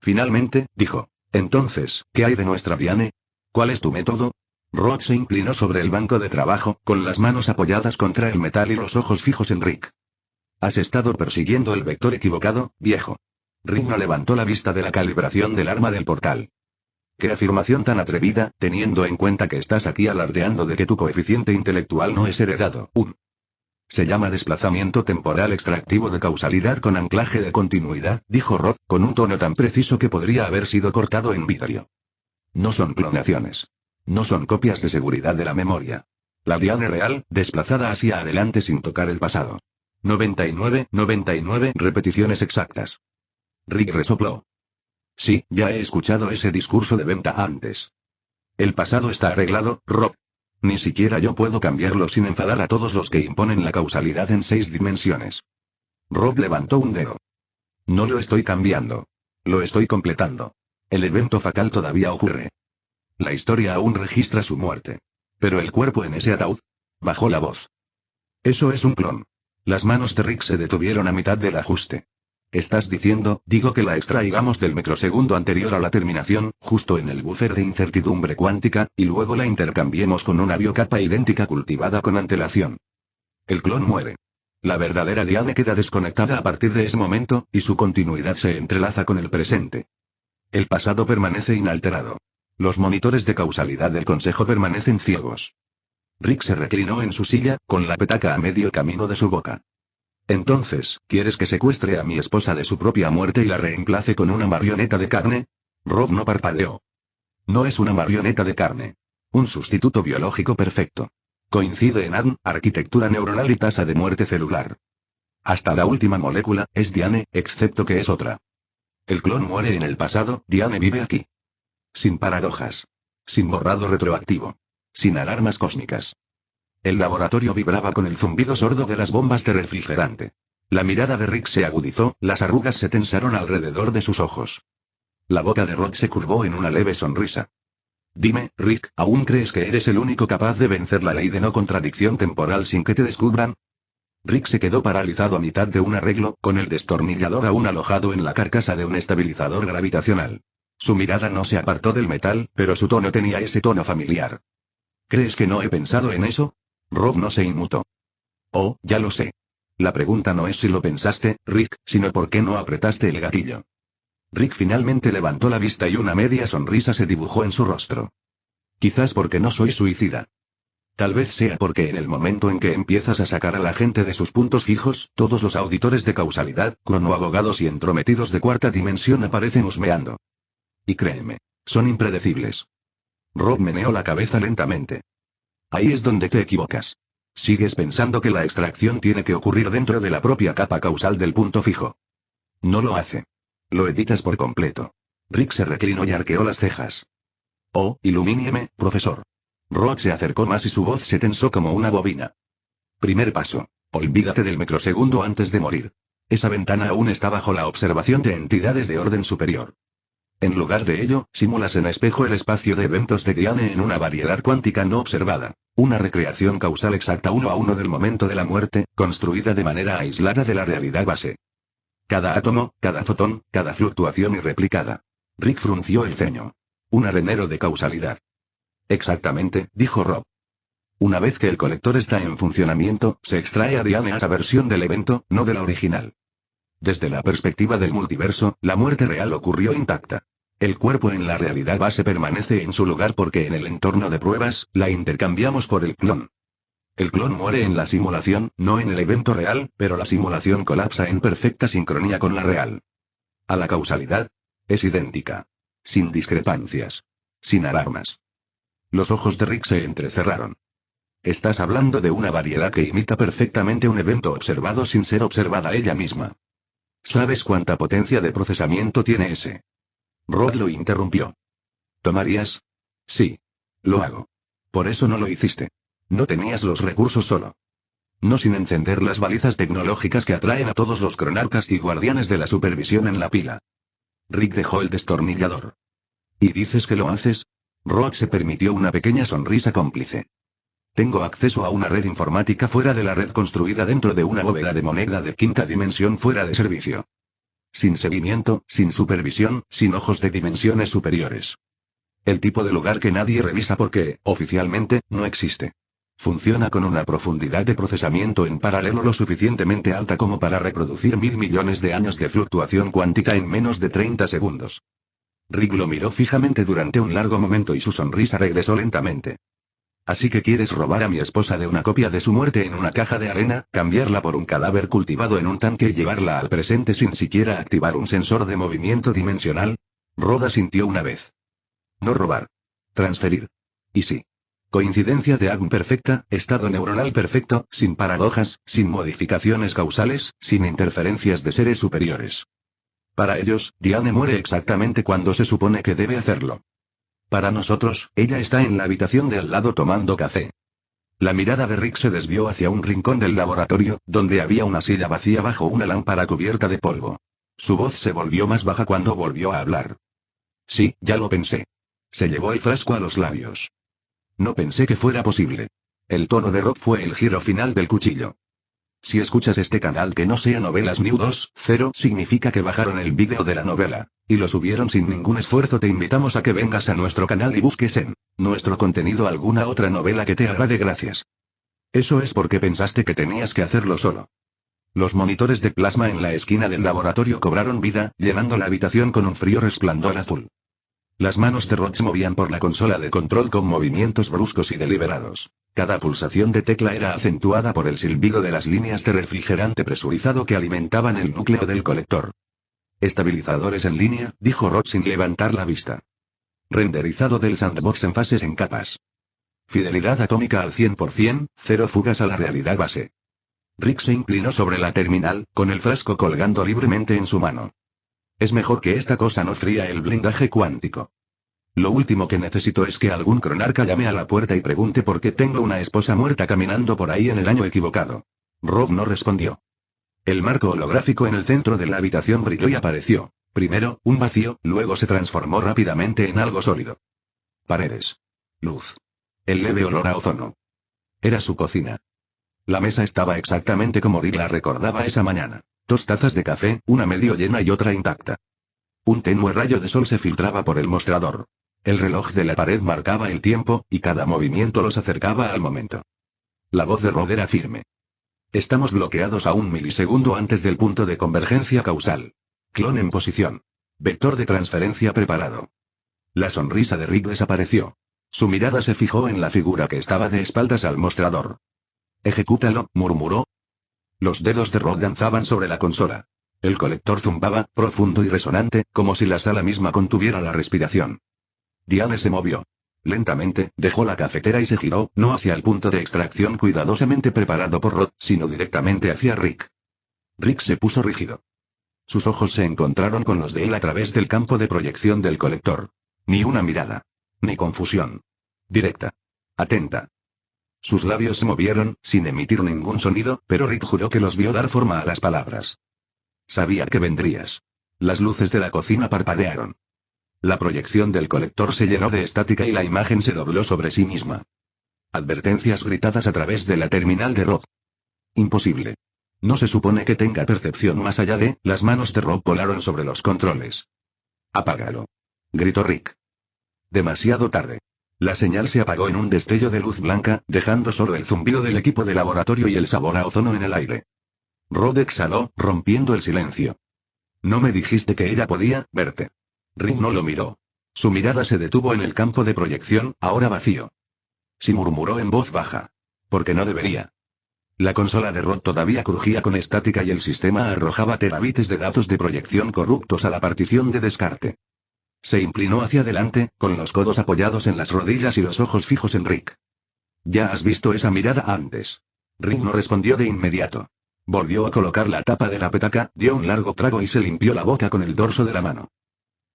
Finalmente, dijo. Entonces, ¿qué hay de nuestra Diane? ¿Cuál es tu método? Rod se inclinó sobre el banco de trabajo, con las manos apoyadas contra el metal y los ojos fijos en Rick. Has estado persiguiendo el vector equivocado, viejo. Rick no levantó la vista de la calibración del arma del portal. Qué afirmación tan atrevida, teniendo en cuenta que estás aquí alardeando de que tu coeficiente intelectual no es heredado. Se llama desplazamiento temporal extractivo de causalidad con anclaje de continuidad, dijo Rod, con un tono tan preciso que podría haber sido cortado en vidrio. No son clonaciones. No son copias de seguridad de la memoria. La Diane real, desplazada hacia adelante sin tocar el pasado. 99 repeticiones exactas. Rick resopló. Sí, ya he escuchado ese discurso de venta antes. El pasado está arreglado, Rob. Ni siquiera yo puedo cambiarlo sin enfadar a todos los que imponen la causalidad en 6 dimensiones. Rob levantó un dedo. No lo estoy cambiando. Lo estoy completando. El evento fatal todavía ocurre. La historia aún registra su muerte. Pero el cuerpo en ese ataúd. Bajó la voz. Eso es un clon. Las manos de Rick se detuvieron a mitad del ajuste. Estás diciendo, digo que la extraigamos del microsegundo anterior a la terminación, justo en el búfer de incertidumbre cuántica, y luego la intercambiemos con una biocapa idéntica cultivada con antelación. El clon muere. La verdadera Diane queda desconectada a partir de ese momento, y su continuidad se entrelaza con el presente. El pasado permanece inalterado. Los monitores de causalidad del Consejo permanecen ciegos. Rick se reclinó en su silla, con la petaca a medio camino de su boca. Entonces, ¿quieres que secuestre a mi esposa de su propia muerte y la reemplace con una marioneta de carne? Rob no parpadeó. No es una marioneta de carne. Un sustituto biológico perfecto. Coincide en ADN, arquitectura neuronal y tasa de muerte celular. Hasta la última molécula, es Diane, excepto que es otra. El clon muere en el pasado, Diane vive aquí. Sin paradojas. Sin borrado retroactivo. Sin alarmas cósmicas. El laboratorio vibraba con el zumbido sordo de las bombas de refrigerante. La mirada de Rick se agudizó, las arrugas se tensaron alrededor de sus ojos. La boca de Rod se curvó en una leve sonrisa. Dime, Rick, ¿aún crees que eres el único capaz de vencer la ley de no contradicción temporal sin que te descubran? Rick se quedó paralizado a mitad de un arreglo, con el destornillador aún alojado en la carcasa de un estabilizador gravitacional. Su mirada no se apartó del metal, pero su tono tenía ese tono familiar. ¿Crees que no he pensado en eso? Rob no se inmutó. Oh, ya lo sé. La pregunta no es si lo pensaste, Rick, sino por qué no apretaste el gatillo. Rick finalmente levantó la vista y una media sonrisa se dibujó en su rostro. Quizás porque no soy suicida. Tal vez sea porque en el momento en que empiezas a sacar a la gente de sus puntos fijos, todos los auditores de causalidad, cronoabogados y entrometidos de cuarta dimensión aparecen husmeando. Y créeme, son impredecibles. Rob meneó la cabeza lentamente. Ahí es donde te equivocas. Sigues pensando que la extracción tiene que ocurrir dentro de la propia capa causal del punto fijo. No lo hace. Lo evitas por completo. Rick se reclinó y arqueó las cejas. Oh, ilumínieme, profesor. Rod se acercó más y su voz se tensó como una bobina. Primer paso. Olvídate del microsegundo antes de morir. Esa ventana aún está bajo la observación de entidades de orden superior. En lugar de ello, simulas en espejo el espacio de eventos de Diane en una variedad cuántica no observada. Una recreación causal exacta 1-1 del momento de la muerte, construida de manera aislada de la realidad base. Cada átomo, cada fotón, cada fluctuación irreplicada. Rick frunció el ceño. Un arenero de causalidad. Exactamente, dijo Rob. Una vez que el colector está en funcionamiento, se extrae a Diane a esa versión del evento, no de la original. Desde la perspectiva del multiverso, la muerte real ocurrió intacta. El cuerpo en la realidad base permanece en su lugar porque en el entorno de pruebas, la intercambiamos por el clon. El clon muere en la simulación, no en el evento real, pero la simulación colapsa en perfecta sincronía con la real. A la causalidad. Es idéntica. Sin discrepancias. Sin alarmas. Los ojos de Rick se entrecerraron. Estás hablando de una variedad que imita perfectamente un evento observado sin ser observada ella misma. ¿Sabes cuánta potencia de procesamiento tiene ese? Rod lo interrumpió. ¿Tomarías? Sí. Lo hago. Por eso no lo hiciste. No tenías los recursos solo. No sin encender las balizas tecnológicas que atraen a todos los cronarcas y guardianes de la supervisión en la pila. Rick dejó el destornillador. ¿Y dices que lo haces? Rod se permitió una pequeña sonrisa cómplice. Tengo acceso a una red informática fuera de la red construida dentro de una bóveda de moneda de quinta dimensión fuera de servicio. Sin seguimiento, sin supervisión, sin ojos de dimensiones superiores. El tipo de lugar que nadie revisa porque, oficialmente, no existe. Funciona con una profundidad de procesamiento en paralelo lo suficientemente alta como para reproducir 1000 millones de años de fluctuación cuántica en menos de 30 segundos. Rick lo miró fijamente durante un largo momento y su sonrisa regresó lentamente. Así que quieres robar a mi esposa de una copia de su muerte en una caja de arena, cambiarla por un cadáver cultivado en un tanque y llevarla al presente sin siquiera activar un sensor de movimiento dimensional. Rod asintió una vez. No robar. Transferir. Y sí. Coincidencia de ADN perfecta, estado neuronal perfecto, sin paradojas, sin modificaciones causales, sin interferencias de seres superiores. Para ellos, Diane muere exactamente cuando se supone que debe hacerlo. Para nosotros, ella está en la habitación de al lado tomando café. La mirada de Rick se desvió hacia un rincón del laboratorio, donde había una silla vacía bajo una lámpara cubierta de polvo. Su voz se volvió más baja cuando volvió a hablar. Sí, ya lo pensé. Se llevó el frasco a los labios. No pensé que fuera posible. El tono de Rob fue el giro final del cuchillo. Si escuchas este canal que no sea Novelas New 2.0, significa que bajaron el vídeo de la novela, y lo subieron sin ningún esfuerzo. Te invitamos a que vengas a nuestro canal y busques en nuestro contenido alguna otra novela que te agrade. Gracias. Eso es porque pensaste que tenías que hacerlo solo. Los monitores de plasma en la esquina del laboratorio cobraron vida, llenando la habitación con un frío resplandor azul. Las manos de Rod se movían por la consola de control con movimientos bruscos y deliberados. Cada pulsación de tecla era acentuada por el silbido de las líneas de refrigerante presurizado que alimentaban el núcleo del colector. Estabilizadores en línea, dijo Rod sin levantar la vista. Renderizado del sandbox en fases en capas. Fidelidad atómica al 100%, cero fugas a la realidad base. Rick se inclinó sobre la terminal, con el frasco colgando libremente en su mano. Es mejor que esta cosa no fría el blindaje cuántico. Lo último que necesito es que algún cronarca llame a la puerta y pregunte por qué tengo una esposa muerta caminando por ahí en el año equivocado. Rob no respondió. El marco holográfico en el centro de la habitación brilló y apareció. Primero, un vacío, luego se transformó rápidamente en algo sólido. Paredes. Luz. El leve olor a ozono. Era su cocina. La mesa estaba exactamente como Rick la recordaba esa mañana. 2 tazas de café, una medio llena y otra intacta. Un tenue rayo de sol se filtraba por el mostrador. El reloj de la pared marcaba el tiempo, y cada movimiento los acercaba al momento. La voz de Rod era firme. Estamos bloqueados a 1 milisegundo antes del punto de convergencia causal. Clon en posición. Vector de transferencia preparado. La sonrisa de Rick desapareció. Su mirada se fijó en la figura que estaba de espaldas al mostrador. Ejecútalo, murmuró. Los dedos de Rod danzaban sobre la consola. El colector zumbaba, profundo y resonante, como si la sala misma contuviera la respiración. Diane se movió. Lentamente, dejó la cafetera y se giró, no hacia el punto de extracción cuidadosamente preparado por Rod, sino directamente hacia Rick. Rick se puso rígido. Sus ojos se encontraron con los de él a través del campo de proyección del colector. Ni una mirada. Ni confusión. Directa. Atenta. Sus labios se movieron, sin emitir ningún sonido, pero Rick juró que los vio dar forma a las palabras. Sabía que vendrías. Las luces de la cocina parpadearon. La proyección del colector se llenó de estática y la imagen se dobló sobre sí misma. Advertencias gritadas a través de la terminal de Rob. Imposible. No se supone que tenga percepción más allá de. Las manos de Rob volaron sobre los controles. Apágalo. Gritó Rick. Demasiado tarde. La señal se apagó en un destello de luz blanca, dejando solo el zumbido del equipo de laboratorio y el sabor a ozono en el aire. Rod exhaló, rompiendo el silencio. No me dijiste que ella podía verte. Rick no lo miró. Su mirada se detuvo en el campo de proyección, ahora vacío. Sí, murmuró en voz baja. Porque no debería. La consola de Rod todavía crujía con estática y el sistema arrojaba terabytes de datos de proyección corruptos a la partición de descarte. Se inclinó hacia adelante, con los codos apoyados en las rodillas y los ojos fijos en Rick. ¿Ya has visto esa mirada antes? Rick no respondió de inmediato. Volvió a colocar la tapa de la petaca, dio un largo trago y se limpió la boca con el dorso de la mano.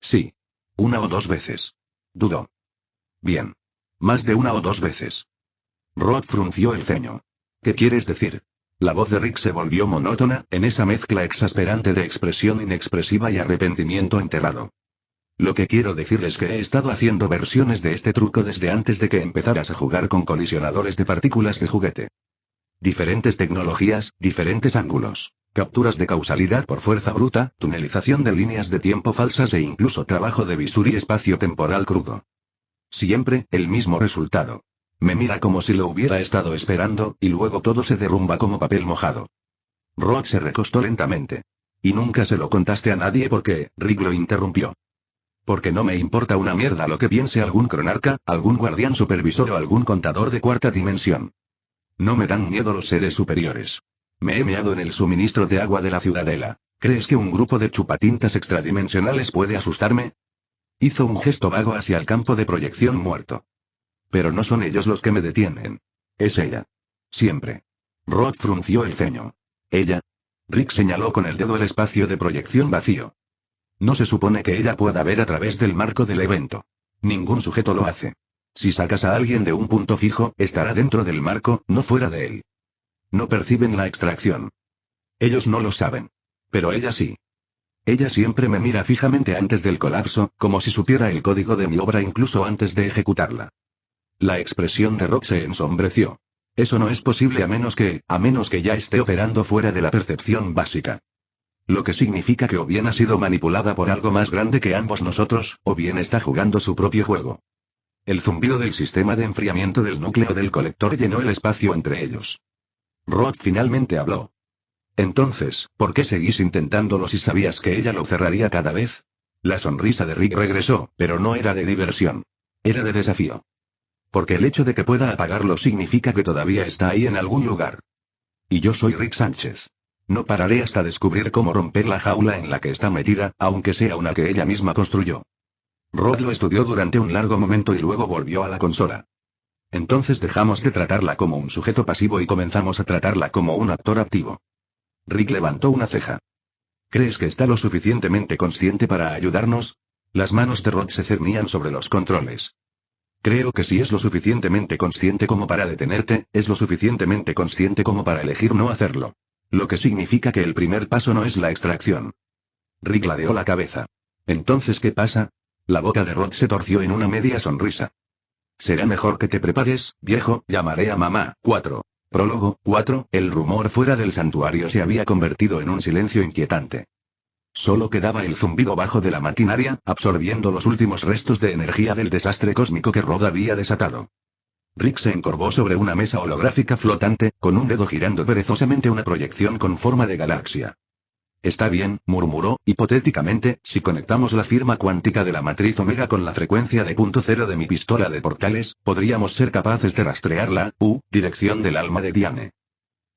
Sí. 1 o 2 veces. Dudó. Bien. Más de 1 o 2 veces. Rod frunció el ceño. ¿Qué quieres decir? La voz de Rick se volvió monótona, en esa mezcla exasperante de expresión inexpresiva y arrepentimiento enterrado. Lo que quiero decirles es que he estado haciendo versiones de este truco desde antes de que empezaras a jugar con colisionadores de partículas de juguete. Diferentes tecnologías, diferentes ángulos, capturas de causalidad por fuerza bruta, tunelización de líneas de tiempo falsas e incluso trabajo de bisturí espacio-temporal crudo. Siempre, el mismo resultado. Me mira como si lo hubiera estado esperando, y luego todo se derrumba como papel mojado. Rod se recostó lentamente. Y nunca se lo contaste a nadie porque, Rick lo interrumpió. Porque no me importa una mierda lo que piense algún cronarca, algún guardián supervisor o algún contador de cuarta dimensión. No me dan miedo los seres superiores. Me he meado en el suministro de agua de la ciudadela. ¿Crees que un grupo de chupatintas extradimensionales puede asustarme? Hizo un gesto vago hacia el campo de proyección muerto. Pero no son ellos los que me detienen. Es ella. Siempre. Rod frunció el ceño. ¿Ella? Rick señaló con el dedo el espacio de proyección vacío. No se supone que ella pueda ver a través del marco del evento. Ningún sujeto lo hace. Si sacas a alguien de un punto fijo, estará dentro del marco, no fuera de él. No perciben la extracción. Ellos no lo saben. Pero ella sí. Ella siempre me mira fijamente antes del colapso, como si supiera el código de mi obra incluso antes de ejecutarla. La expresión de Rock se ensombreció. Eso no es posible a menos que ya esté operando fuera de la percepción básica. Lo que significa que o bien ha sido manipulada por algo más grande que ambos nosotros, o bien está jugando su propio juego. El zumbido del sistema de enfriamiento del núcleo del colector llenó el espacio entre ellos. Rod finalmente habló. Entonces, ¿por qué seguís intentándolo si sabías que ella lo cerraría cada vez? La sonrisa de Rick regresó, pero no era de diversión. Era de desafío. Porque el hecho de que pueda apagarlo significa que todavía está ahí en algún lugar. Y yo soy Rick Sánchez. No pararé hasta descubrir cómo romper la jaula en la que está metida, aunque sea una que ella misma construyó. Rod lo estudió durante un largo momento y luego volvió a la consola. Entonces dejamos de tratarla como un sujeto pasivo y comenzamos a tratarla como un actor activo. Rick levantó una ceja. ¿Crees que está lo suficientemente consciente para ayudarnos? Las manos de Rod se cernían sobre los controles. Creo que si es lo suficientemente consciente como para detenerte, es lo suficientemente consciente como para elegir no hacerlo. Lo que significa que el primer paso no es la extracción. Rick ladeó la cabeza. ¿Entonces qué pasa? La boca de Rod se torció en una media sonrisa. Será mejor que te prepares, viejo, llamaré a mamá. 4. Prólogo 4. El rumor fuera del santuario se había convertido en un silencio inquietante. Solo quedaba el zumbido bajo de la maquinaria, absorbiendo los últimos restos de energía del desastre cósmico que Rod había desatado. Rick se encorvó sobre una mesa holográfica flotante, con un dedo girando perezosamente una proyección con forma de galaxia. Está bien, murmuró, hipotéticamente, si conectamos la firma cuántica de la matriz Omega con la frecuencia de punto cero de mi pistola de portales, podríamos ser capaces de rastrear la dirección del alma de Diane.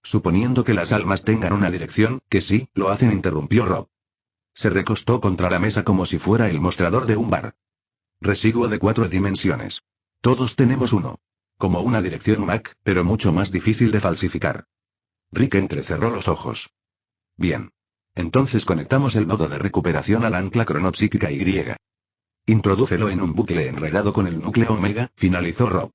Suponiendo que las almas tengan una dirección, que sí, lo hacen, interrumpió Rob. Se recostó contra la mesa como si fuera el mostrador de un bar. Residuo de 4 dimensiones. Todos tenemos uno. Como una dirección MAC, pero mucho más difícil de falsificar. Rick entrecerró los ojos. Bien. Entonces conectamos el nodo de recuperación al ancla cronopsíquica Y. Introdúcelo en un bucle enredado con el núcleo Omega, finalizó Rob.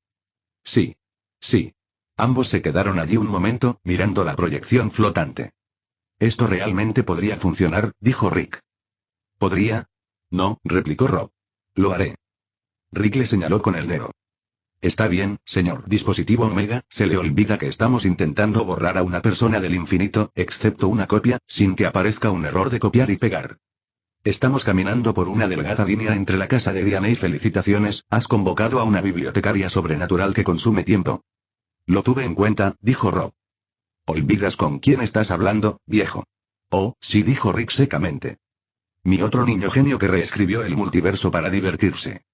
Sí. Sí. Ambos se quedaron allí un momento, mirando la proyección flotante. Esto realmente podría funcionar, dijo Rick. ¿Podría? No, replicó Rob. Lo haré. Rick le señaló con el dedo. Está bien, señor dispositivo Omega, se le olvida que estamos intentando borrar a una persona del infinito, excepto una copia, sin que aparezca un error de copiar y pegar. Estamos caminando por una delgada línea entre la casa de Diane y felicitaciones, has convocado a una bibliotecaria sobrenatural que consume tiempo. Lo tuve en cuenta, dijo Rob. ¿Olvidas con quién estás hablando, viejo? Oh, sí, dijo Rick secamente. Mi otro niño genio que reescribió el multiverso para divertirse.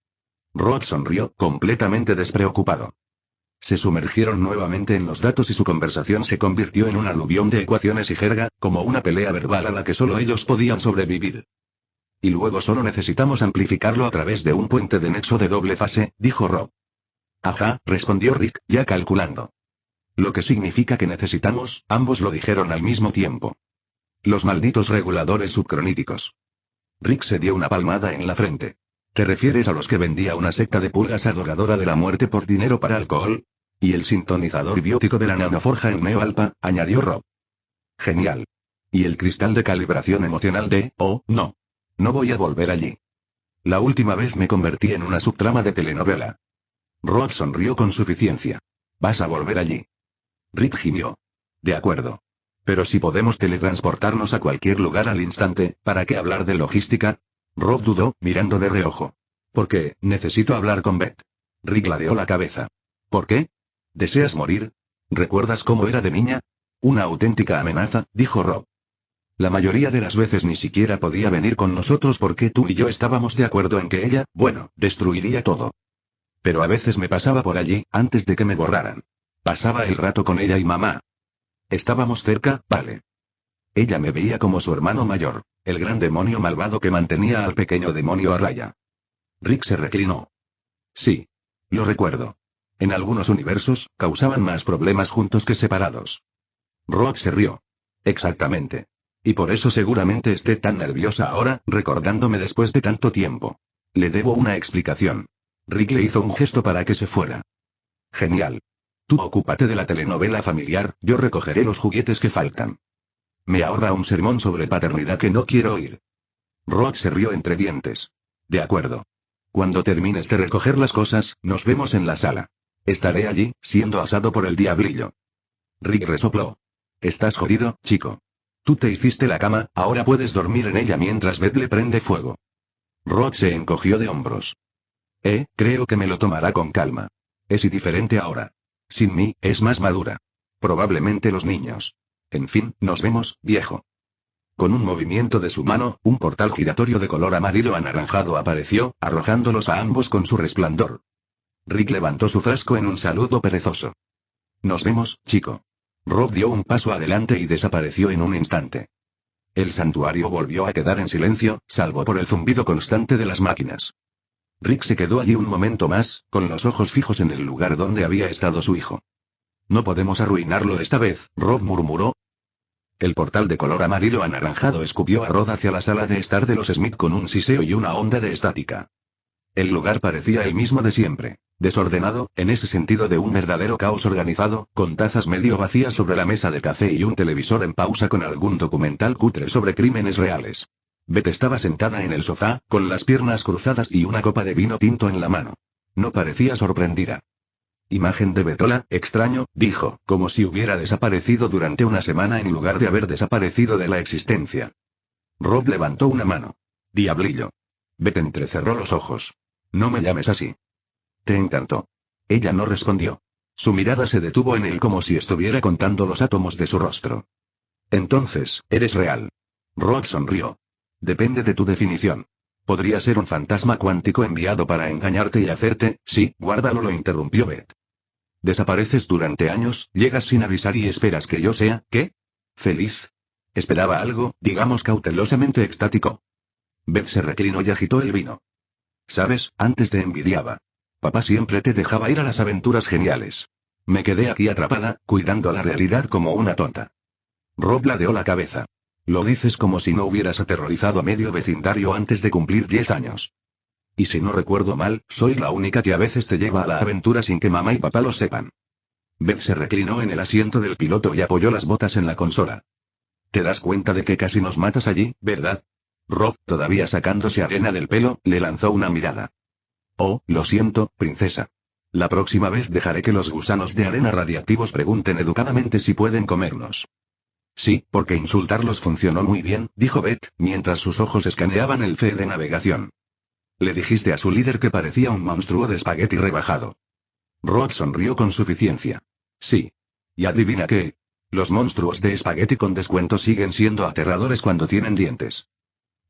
Rod sonrió, completamente despreocupado. Se sumergieron nuevamente en los datos y su conversación se convirtió en un aluvión de ecuaciones y jerga, como una pelea verbal a la que solo ellos podían sobrevivir. Y luego solo necesitamos amplificarlo a través de un puente de nexo de doble fase, dijo Rob. Ajá, respondió Rick, ya calculando. Lo que significa que necesitamos, ambos lo dijeron al mismo tiempo. Los malditos reguladores subcroníticos. Rick se dio una palmada en la frente. ¿Te refieres a los que vendía una secta de pulgas adoradora de la muerte por dinero para alcohol? Y el sintonizador biótico de la nanoforja en Neo Alpha, añadió Rob. Genial. Y el cristal de calibración emocional de, oh, no. No voy a volver allí. La última vez me convertí en una subtrama de telenovela. Rod sonrió con suficiencia. ¿Vas a volver allí? Rick gimió. De acuerdo. Pero si podemos teletransportarnos a cualquier lugar al instante, ¿para qué hablar de logística? Rob dudó, mirando de reojo. ¿Por qué? Necesito hablar con Beth. Rick ladeó la cabeza. ¿Por qué? ¿Deseas morir? ¿Recuerdas cómo era de niña? Una auténtica amenaza, dijo Rob. La mayoría de las veces ni siquiera podía venir con nosotros porque tú y yo estábamos de acuerdo en que ella, bueno, destruiría todo. Pero a veces me pasaba por allí, antes de que me borraran. Pasaba el rato con ella y mamá. Estábamos cerca, vale. Ella me veía como su hermano mayor, el gran demonio malvado que mantenía al pequeño demonio a raya. Rick se reclinó. Sí. Lo recuerdo. En algunos universos, causaban más problemas juntos que separados. Rod se rió. Exactamente. Y por eso seguramente esté tan nerviosa ahora, recordándome después de tanto tiempo. Le debo una explicación. Rick le hizo un gesto para que se fuera. Genial. Tú ocúpate de la telenovela familiar, yo recogeré los juguetes que faltan. Me ahorra un sermón sobre paternidad que no quiero oír. Rod se rió entre dientes. De acuerdo. Cuando termines de recoger las cosas, nos vemos en la sala. Estaré allí, siendo asado por el diablillo. Rick resopló. Estás jodido, chico. Tú te hiciste la cama, ahora puedes dormir en ella mientras Beth le prende fuego. Rod se encogió de hombros. Creo que me lo tomará con calma. Es diferente ahora. Sin mí, es más madura. Probablemente los niños. En fin, nos vemos, viejo. Con un movimiento de su mano, un portal giratorio de color amarillo anaranjado apareció, arrojándolos a ambos con su resplandor. Rick levantó su frasco en un saludo perezoso. Nos vemos, chico. Rob dio un paso adelante y desapareció en un instante. El santuario volvió a quedar en silencio, salvo por el zumbido constante de las máquinas. Rick se quedó allí un momento más, con los ojos fijos en el lugar donde había estado su hijo. No podemos arruinarlo esta vez, Rob murmuró. El portal de color amarillo anaranjado escupió a Rod hacia la sala de estar de los Smith con un siseo y una onda de estática. El lugar parecía el mismo de siempre, desordenado, en ese sentido de un verdadero caos organizado, con tazas medio vacías sobre la mesa de café y un televisor en pausa con algún documental cutre sobre crímenes reales. Beth estaba sentada en el sofá, con las piernas cruzadas y una copa de vino tinto en la mano. No parecía sorprendida. Imagen de Betola, extraño, dijo, como si hubiera desaparecido durante una semana en lugar de haber desaparecido de la existencia. Rob levantó una mano. Diablillo. Beth entrecerró los ojos. No me llames así. Te encantó. Ella no respondió. Su mirada se detuvo en él como si estuviera contando los átomos de su rostro. Entonces, eres real. Rob sonrió. Depende de tu definición. Podría ser un fantasma cuántico enviado para engañarte y hacerte, sí, guárdalo, lo interrumpió Beth. Desapareces durante años, llegas sin avisar y esperas que yo sea, ¿qué? ¿Feliz? Esperaba algo, digamos cautelosamente extático. Beth se reclinó y agitó el vino. Sabes, antes te envidiaba. Papá siempre te dejaba ir a las aventuras geniales. Me quedé aquí atrapada, cuidando la realidad como una tonta. Rob ladeó la cabeza. Lo dices como si no hubieras aterrorizado a medio vecindario antes de cumplir 10 años. Y si no recuerdo mal, soy la única que a veces te lleva a la aventura sin que mamá y papá lo sepan. Beth se reclinó en el asiento del piloto y apoyó las botas en la consola. Te das cuenta de que casi nos matas allí, ¿verdad? Rob, todavía sacándose arena del pelo, le lanzó una mirada. Oh, lo siento, princesa. La próxima vez dejaré que los gusanos de arena radiactivos pregunten educadamente si pueden comernos. Sí, porque insultarlos funcionó muy bien, dijo Beth, mientras sus ojos escaneaban el feed de navegación. Le dijiste a su líder que parecía un monstruo de espagueti rebajado. Rod sonrió con suficiencia. Sí. Y adivina qué. Los monstruos de espagueti con descuento siguen siendo aterradores cuando tienen dientes.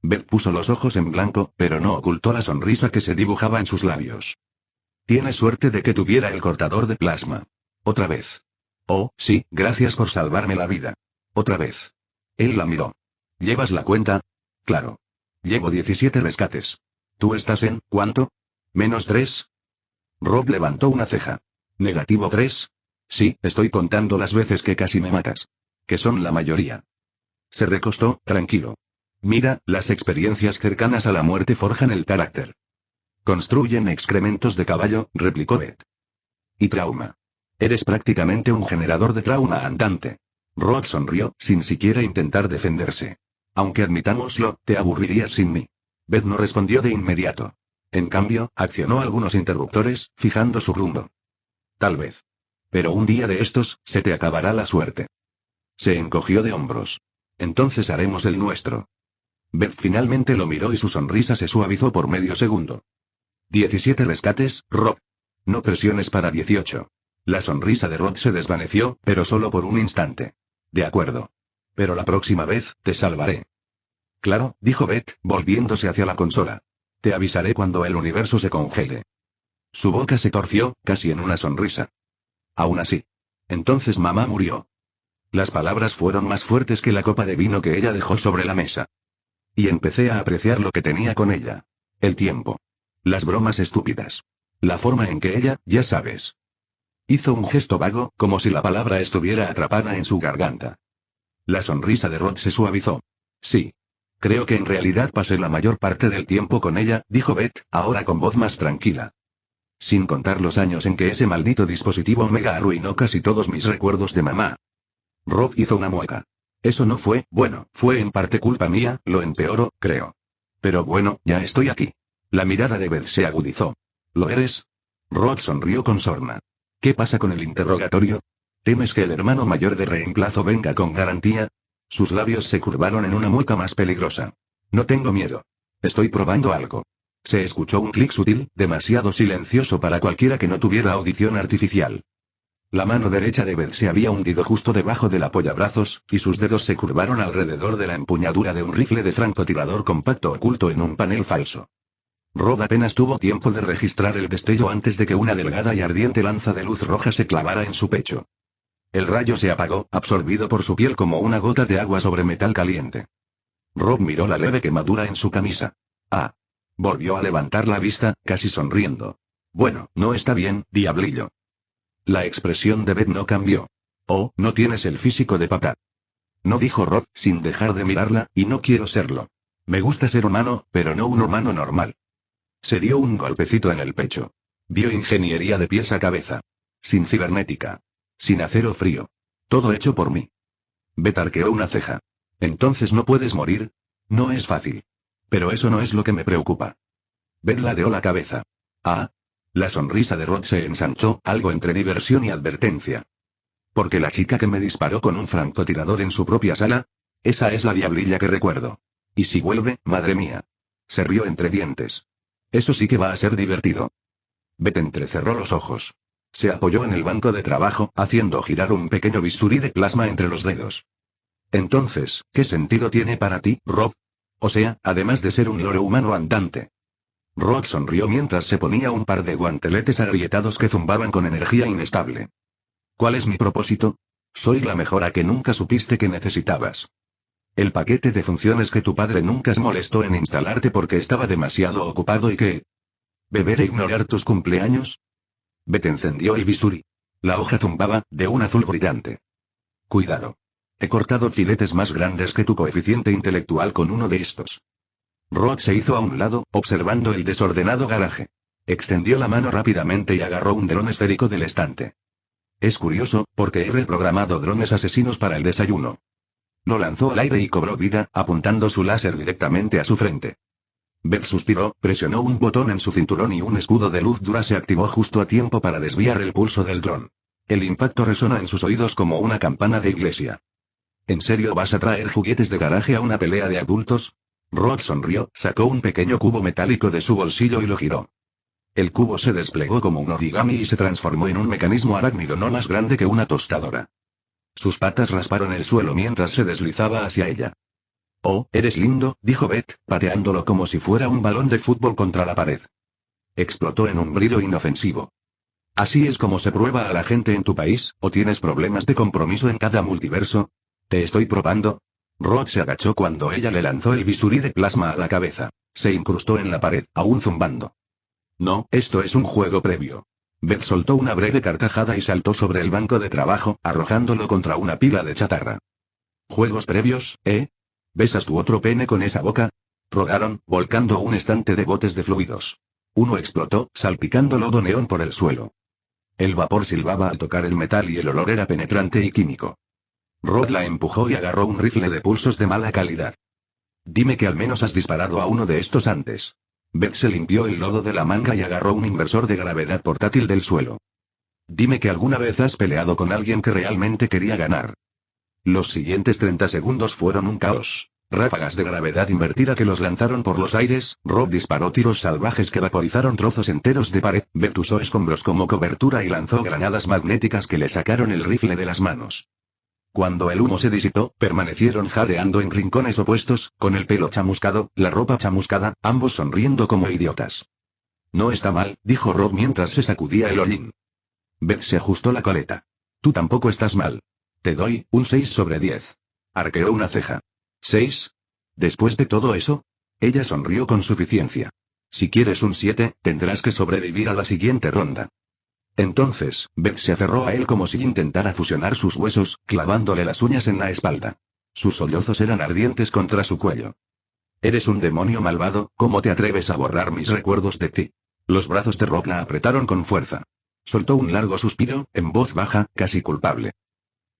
Beth puso los ojos en blanco, pero no ocultó la sonrisa que se dibujaba en sus labios. Tienes suerte de que tuviera el cortador de plasma. Otra vez. Oh, sí, gracias por salvarme la vida. Otra vez. Él la miró. ¿Llevas la cuenta? Claro. Llevo 17 rescates. ¿Tú estás en, cuánto? ¿-3? Rob levantó una ceja. ¿-3? Sí, estoy contando las veces que casi me matas. Que son la mayoría. Se recostó, tranquilo. Mira, las experiencias cercanas a la muerte forjan el carácter. Construyen excrementos de caballo, replicó Beth. Y trauma. Eres prácticamente un generador de trauma andante. Rod sonrió, sin siquiera intentar defenderse. Aunque admitámoslo, te aburrirías sin mí. Beth no respondió de inmediato. En cambio, accionó algunos interruptores, fijando su rumbo. Tal vez. Pero un día de estos, se te acabará la suerte. Se encogió de hombros. Entonces haremos el nuestro. Beth finalmente lo miró y su sonrisa se suavizó por medio segundo. 17 rescates, Rob. No presiones para 18. La sonrisa de Rod se desvaneció, pero solo por un instante. De acuerdo. Pero la próxima vez, te salvaré. Claro, dijo Beth, volviéndose hacia la consola. Te avisaré cuando el universo se congele. Su boca se torció, casi en una sonrisa. Aún así. Entonces mamá murió. Las palabras fueron más fuertes que la copa de vino que ella dejó sobre la mesa. Y empecé a apreciar lo que tenía con ella. El tiempo. Las bromas estúpidas. La forma en que ella, ya sabes. Hizo un gesto vago, como si la palabra estuviera atrapada en su garganta. La sonrisa de Rod se suavizó. Sí. Creo que en realidad pasé la mayor parte del tiempo con ella, dijo Beth, ahora con voz más tranquila. Sin contar los años en que ese maldito dispositivo Omega arruinó casi todos mis recuerdos de mamá. Rod hizo una mueca. Eso no fue, bueno, fue en parte culpa mía, lo empeoró, creo. Pero bueno, ya estoy aquí. La mirada de Beth se agudizó. ¿Lo eres? Rod sonrió con sorna. ¿Qué pasa con el interrogatorio? ¿Temes que el hermano mayor de reemplazo venga con garantía? Sus labios se curvaron en una mueca más peligrosa. No tengo miedo. Estoy probando algo. Se escuchó un clic sutil, demasiado silencioso para cualquiera que no tuviera audición artificial. La mano derecha de Beth se había hundido justo debajo del apoyabrazos, y sus dedos se curvaron alrededor de la empuñadura de un rifle de francotirador compacto oculto en un panel falso. Rob apenas tuvo tiempo de registrar el destello antes de que una delgada y ardiente lanza de luz roja se clavara en su pecho. El rayo se apagó, absorbido por su piel como una gota de agua sobre metal caliente. Rob miró la leve quemadura en su camisa. Ah. Volvió a levantar la vista, casi sonriendo. Bueno, no está bien, diablillo. La expresión de Beth no cambió. Oh, no tienes el físico de papá. No, dijo Rob, sin dejar de mirarla, y no quiero serlo. Me gusta ser humano, pero no un humano normal. Se dio un golpecito en el pecho. Bioingeniería de pies a cabeza. Sin cibernética. Sin acero frío. Todo hecho por mí. Beth arqueó una ceja. ¿Entonces no puedes morir? No es fácil. Pero eso no es lo que me preocupa. Beth ladeó la cabeza. Ah. La sonrisa de Rod se ensanchó, algo entre diversión y advertencia. Porque la chica que me disparó con un francotirador en su propia sala, esa es la diablilla que recuerdo. Y si vuelve, madre mía. Se rió entre dientes. Eso sí que va a ser divertido. Beth entrecerró los ojos. Se apoyó en el banco de trabajo, haciendo girar un pequeño bisturí de plasma entre los dedos. Entonces, ¿qué sentido tiene para ti, Rob? O sea, además de ser un loro humano andante. Rob sonrió mientras se ponía un par de guanteletes agrietados que zumbaban con energía inestable. ¿Cuál es mi propósito? Soy la mejora que nunca supiste que necesitabas. El paquete de funciones que tu padre nunca se molestó en instalarte porque estaba demasiado ocupado y que... ¿Beber e ignorar tus cumpleaños? Beth encendió el bisturí. La hoja zumbaba, de un azul brillante. Cuidado. He cortado filetes más grandes que tu coeficiente intelectual con uno de estos. Rod se hizo a un lado, observando el desordenado garaje. Extendió la mano rápidamente y agarró un dron esférico del estante. Es curioso, porque he reprogramado drones asesinos para el desayuno. Lo lanzó al aire y cobró vida, apuntando su láser directamente a su frente. Beth suspiró, presionó un botón en su cinturón y un escudo de luz dura se activó justo a tiempo para desviar el pulso del dron. El impacto resonó en sus oídos como una campana de iglesia. ¿En serio vas a traer juguetes de garaje a una pelea de adultos? Rod sonrió, sacó un pequeño cubo metálico de su bolsillo y lo giró. El cubo se desplegó como un origami y se transformó en un mecanismo arácnido no más grande que una tostadora. Sus patas rasparon el suelo mientras se deslizaba hacia ella. Oh, eres lindo, dijo Beth, pateándolo como si fuera un balón de fútbol contra la pared. Explotó en un brillo inofensivo. ¿Así es como se prueba a la gente en tu país, o tienes problemas de compromiso en cada multiverso? ¿Te estoy probando? Rod se agachó cuando ella le lanzó el bisturí de plasma a la cabeza. Se incrustó en la pared, aún zumbando. No, esto es un juego previo. Beth soltó una breve carcajada y saltó sobre el banco de trabajo, arrojándolo contra una pila de chatarra. ¿Juegos previos, eh? ¿Besas tu otro pene con esa boca? Rogaron, volcando un estante de botes de fluidos. Uno explotó, salpicando lodo neón por el suelo. El vapor silbaba al tocar el metal y el olor era penetrante y químico. Rod la empujó y agarró un rifle de pulsos de mala calidad. Dime que al menos has disparado a uno de estos antes. Beth se limpió el lodo de la manga y agarró un inversor de gravedad portátil del suelo. Dime que alguna vez has peleado con alguien que realmente quería ganar. Los siguientes 30 segundos fueron un caos. Ráfagas de gravedad invertida que los lanzaron por los aires, Rob disparó tiros salvajes que vaporizaron trozos enteros de pared, Beth usó escombros como cobertura y lanzó granadas magnéticas que le sacaron el rifle de las manos. Cuando el humo se disipó, permanecieron jadeando en rincones opuestos, con el pelo chamuscado, la ropa chamuscada, ambos sonriendo como idiotas. No está mal, dijo Rob mientras se sacudía el hollín. Beth se ajustó la coleta. Tú tampoco estás mal. Te doy un 6 sobre 10. Arqueó una ceja. ¿6? ¿Después de todo eso? Ella sonrió con suficiencia. Si quieres un 7, tendrás que sobrevivir a la siguiente ronda. Entonces, Beth se aferró a él como si intentara fusionar sus huesos, clavándole las uñas en la espalda. Sus sollozos eran ardientes contra su cuello. Eres un demonio malvado, ¿cómo te atreves a borrar mis recuerdos de ti? Los brazos de Rob la apretaron con fuerza. Soltó un largo suspiro, en voz baja, casi culpable.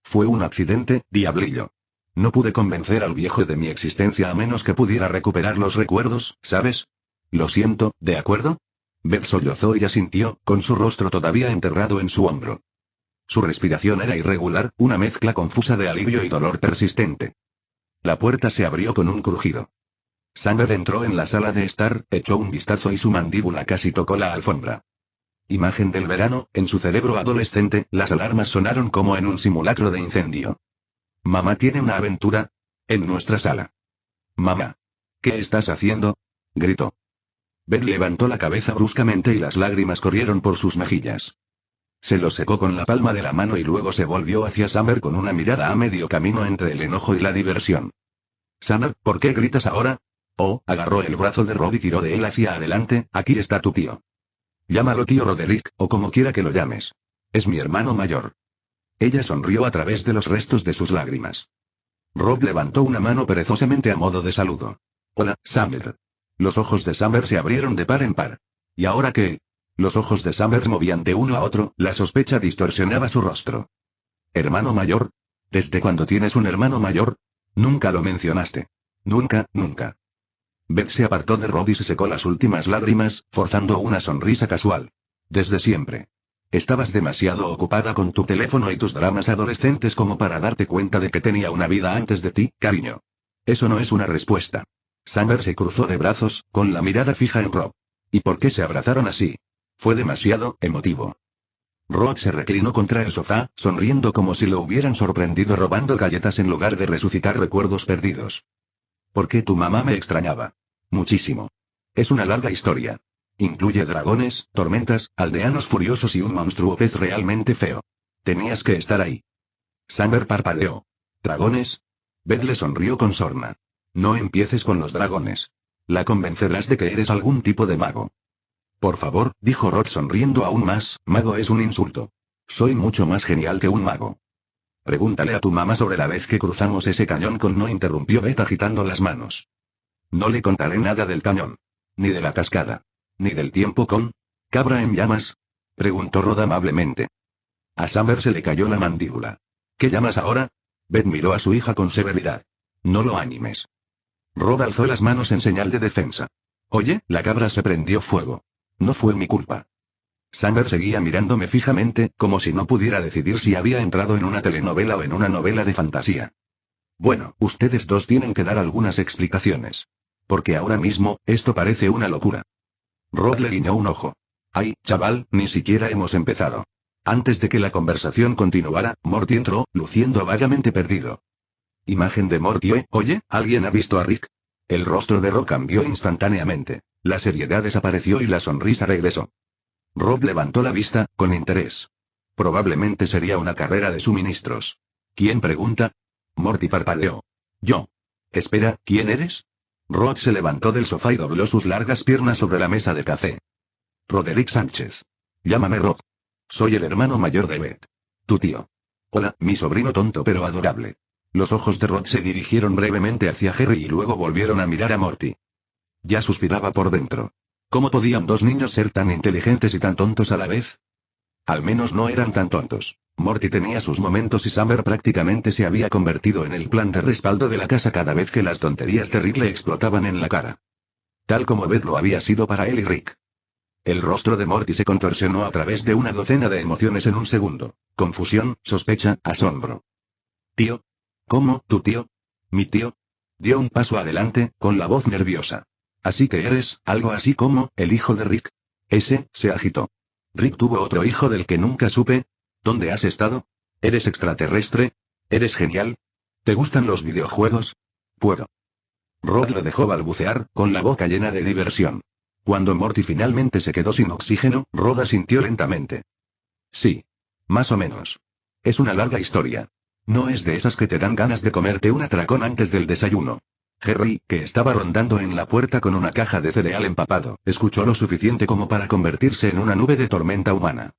Fue un accidente, diablillo. No pude convencer al viejo de mi existencia a menos que pudiera recuperar los recuerdos, ¿sabes? Lo siento, ¿de acuerdo? Beth sollozó y asintió, con su rostro todavía enterrado en su hombro. Su respiración era irregular, una mezcla confusa de alivio y dolor persistente. La puerta se abrió con un crujido. Summer entró en la sala de estar, echó un vistazo y su mandíbula casi tocó la alfombra. Imagen del verano, en su cerebro adolescente, las alarmas sonaron como en un simulacro de incendio. Mamá tiene una aventura. En nuestra sala. Mamá. ¿Qué estás haciendo? Gritó. Beth levantó la cabeza bruscamente y las lágrimas corrieron por sus mejillas. Se lo secó con la palma de la mano y luego se volvió hacia Summer con una mirada a medio camino entre el enojo y la diversión. Summer, ¿por qué gritas ahora? Oh, agarró el brazo de Rob y tiró de él hacia adelante. Aquí está tu tío. Llámalo tío Roderick, o como quiera que lo llames. Es mi hermano mayor. Ella sonrió a través de los restos de sus lágrimas. Rob levantó una mano perezosamente a modo de saludo. Hola, Summer. Los ojos de Summer se abrieron de par en par. ¿Y ahora qué? Los ojos de Summer movían de uno a otro, la sospecha distorsionaba su rostro. ¿Hermano mayor? ¿Desde cuándo tienes un hermano mayor? Nunca lo mencionaste. Nunca, nunca. Beth se apartó de Rob y se secó las últimas lágrimas, forzando una sonrisa casual. Desde siempre. Estabas demasiado ocupada con tu teléfono y tus dramas adolescentes como para darte cuenta de que tenía una vida antes de ti, cariño. Eso no es una respuesta. Summer se cruzó de brazos, con la mirada fija en Rob. ¿Y por qué se abrazaron así? Fue demasiado emotivo. Rob se reclinó contra el sofá, sonriendo como si lo hubieran sorprendido robando galletas en lugar de resucitar recuerdos perdidos. Porque tu mamá me extrañaba. Muchísimo. Es una larga historia. Incluye dragones, tormentas, aldeanos furiosos y un monstruo pez realmente feo. Tenías que estar ahí. Summer parpadeó. ¿Dragones? Beth le sonrió con sorna. No empieces con los dragones. La convencerás de que eres algún tipo de mago. Por favor, dijo Rod sonriendo aún más, mago es un insulto. Soy mucho más genial que un mago. Pregúntale a tu mamá sobre la vez que cruzamos ese cañón con no interrumpió Beth agitando las manos. No le contaré nada del cañón. Ni de la cascada. Ni del tiempo con... ¿Cabra en llamas? Preguntó Rod amablemente. A Summer se le cayó la mandíbula. ¿Qué llamas ahora? Beth miró a su hija con severidad. No lo animes. Rod alzó las manos en señal de defensa. Oye, la cabra se prendió fuego. No fue mi culpa. Summer seguía mirándome fijamente, como si no pudiera decidir si había entrado en una telenovela o en una novela de fantasía. Bueno, ustedes dos tienen que dar algunas explicaciones. Porque ahora mismo, esto parece una locura. Rod le guiñó un ojo. Ay, chaval, ni siquiera hemos empezado. Antes de que la conversación continuara, Morty entró, luciendo vagamente perdido. Imagen de Morty. Oye, ¿alguien ha visto a Rick? El rostro de Rod cambió instantáneamente. La seriedad desapareció y la sonrisa regresó. Rod levantó la vista, con interés. Probablemente sería una carrera de suministros. ¿Quién pregunta? Morty parpadeó. Yo. Espera, ¿quién eres? Rod se levantó del sofá y dobló sus largas piernas sobre la mesa de café. Roderick Sánchez. Llámame Rod. Soy el hermano mayor de Beth. Tu tío. Hola, mi sobrino tonto pero adorable. Los ojos de Rod se dirigieron brevemente hacia Harry y luego volvieron a mirar a Morty. Ya suspiraba por dentro. ¿Cómo podían dos niños ser tan inteligentes y tan tontos a la vez? Al menos no eran tan tontos. Morty tenía sus momentos y Summer prácticamente se había convertido en el plan de respaldo de la casa cada vez que las tonterías de Rick le explotaban en la cara. Tal como Beth lo había sido para él y Rick. El rostro de Morty se contorsionó a través de una docena de emociones en un segundo. Confusión, sospecha, asombro. ¿Tío? ¿Cómo, tu tío? ¿Mi tío? Dio un paso adelante, con la voz nerviosa. Así que eres, algo así como, el hijo de Rick. Ese, se agitó. ¿Rick tuvo otro hijo del que nunca supe? ¿Dónde has estado? ¿Eres extraterrestre? ¿Eres genial? ¿Te gustan los videojuegos? Puedo. Rod lo dejó balbucear, con la boca llena de diversión. Cuando Morty finalmente se quedó sin oxígeno, Rod asintió lentamente. Sí. Más o menos. Es una larga historia. No es de esas que te dan ganas de comerte un atracón antes del desayuno. Harry, que estaba rondando en la puerta con una caja de cereal empapado, escuchó lo suficiente como para convertirse en una nube de tormenta humana.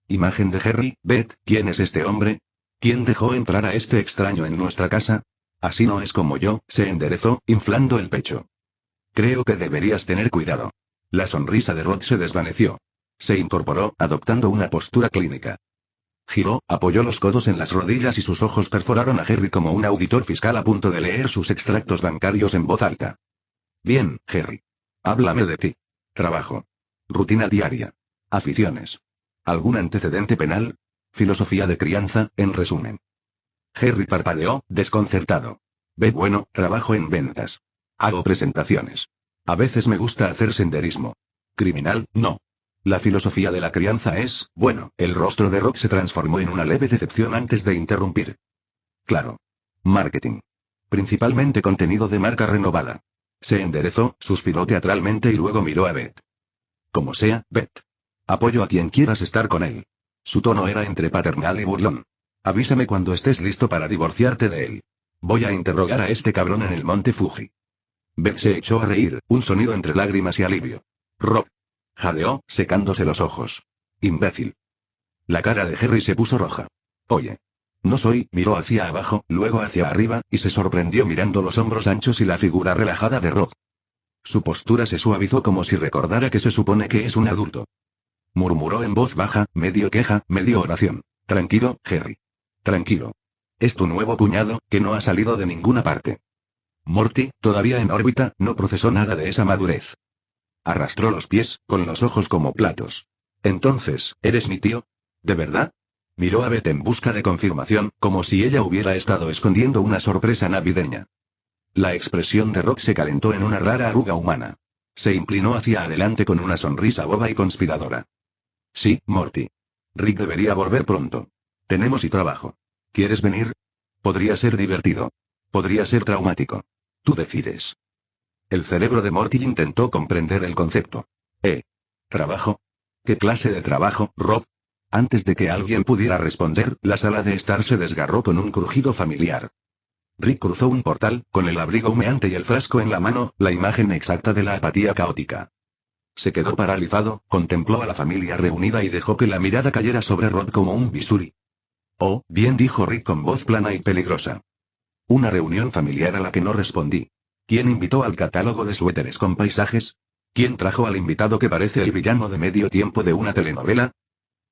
Imagen de Harry. Beth, ¿quién es este hombre? ¿Quién dejó entrar a este extraño en nuestra casa? Así no es como yo, se enderezó, inflando el pecho. Creo que deberías tener cuidado. La sonrisa de Rod se desvaneció. Se incorporó, adoptando una postura clínica. Giró, apoyó los codos en las rodillas y sus ojos perforaron a Harry como un auditor fiscal a punto de leer sus extractos bancarios en voz alta. Bien, Harry. Háblame de ti. Trabajo. Rutina diaria. Aficiones. ¿Algún antecedente penal? Filosofía de crianza, en resumen. Harry parpadeó, desconcertado. Bueno, trabajo en ventas. Hago presentaciones. A veces me gusta hacer senderismo. Criminal, no. La filosofía de la crianza es, bueno, el rostro de Rock se transformó en una leve decepción antes de interrumpir. Claro. Marketing. Principalmente contenido de marca renovada. Se enderezó, suspiró teatralmente y luego miró a Beth. Como sea, Beth. Apoyo a quien quieras estar con él. Su tono era entre paternal y burlón. Avísame cuando estés listo para divorciarte de él. Voy a interrogar a este cabrón en el monte Fuji. Beth se echó a reír, un sonido entre lágrimas y alivio. Rob. Jadeó, secándose los ojos. Imbécil. La cara de Harry se puso roja. Oye. No soy, miró hacia abajo, luego hacia arriba, y se sorprendió mirando los hombros anchos y la figura relajada de Rob. Su postura se suavizó como si recordara que se supone que es un adulto. Murmuró en voz baja, medio queja, medio oración. Tranquilo, Harry. Tranquilo. Es tu nuevo cuñado, que no ha salido de ninguna parte. Morty, todavía en órbita, no procesó nada de esa madurez. Arrastró los pies, con los ojos como platos. Entonces, ¿eres mi tío? ¿De verdad? Miró a Beth en busca de confirmación, como si ella hubiera estado escondiendo una sorpresa navideña. La expresión de Rock se calentó en una rara arruga humana. Se inclinó hacia adelante con una sonrisa boba y conspiradora. Sí, Morty. Rick debería volver pronto. Tenemos y trabajo. ¿Quieres venir? Podría ser divertido. Podría ser traumático. Tú decides. El cerebro de Morty intentó comprender el concepto. ¿Trabajo? ¿Qué clase de trabajo, Rob? Antes de que alguien pudiera responder, la sala de estar se desgarró con un crujido familiar. Rick cruzó un portal, con el abrigo humeante y el frasco en la mano, la imagen exacta de la apatía caótica. Se quedó paralizado, contempló a la familia reunida y dejó que la mirada cayera sobre Rod como un bisturí. Oh, bien, dijo Rick con voz plana y peligrosa. Una reunión familiar a la que no respondí. ¿Quién invitó al catálogo de suéteres con paisajes? ¿Quién trajo al invitado que parece el villano de medio tiempo de una telenovela?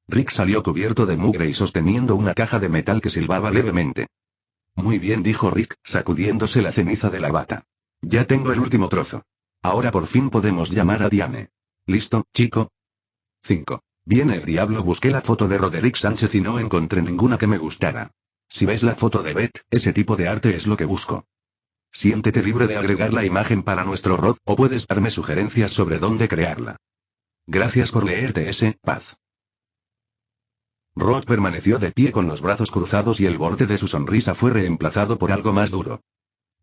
Rick salió cubierto de mugre y sosteniendo una caja de metal que silbaba levemente. Muy bien, dijo Rick, sacudiéndose la ceniza de la bata. Ya tengo el último trozo. Ahora por fin podemos llamar a Diane. ¿Listo, chico? 5. Viene el diablo. Busqué la foto de Roderick Sánchez y no encontré ninguna que me gustara. Si ves la foto de Beth, ese tipo de arte es lo que busco. Siéntete libre de agregar la imagen para nuestro Rod, o puedes darme sugerencias sobre dónde crearla. Gracias por leerte ese, Paz. Rod permaneció de pie con los brazos cruzados y el borde de su sonrisa fue reemplazado por algo más duro.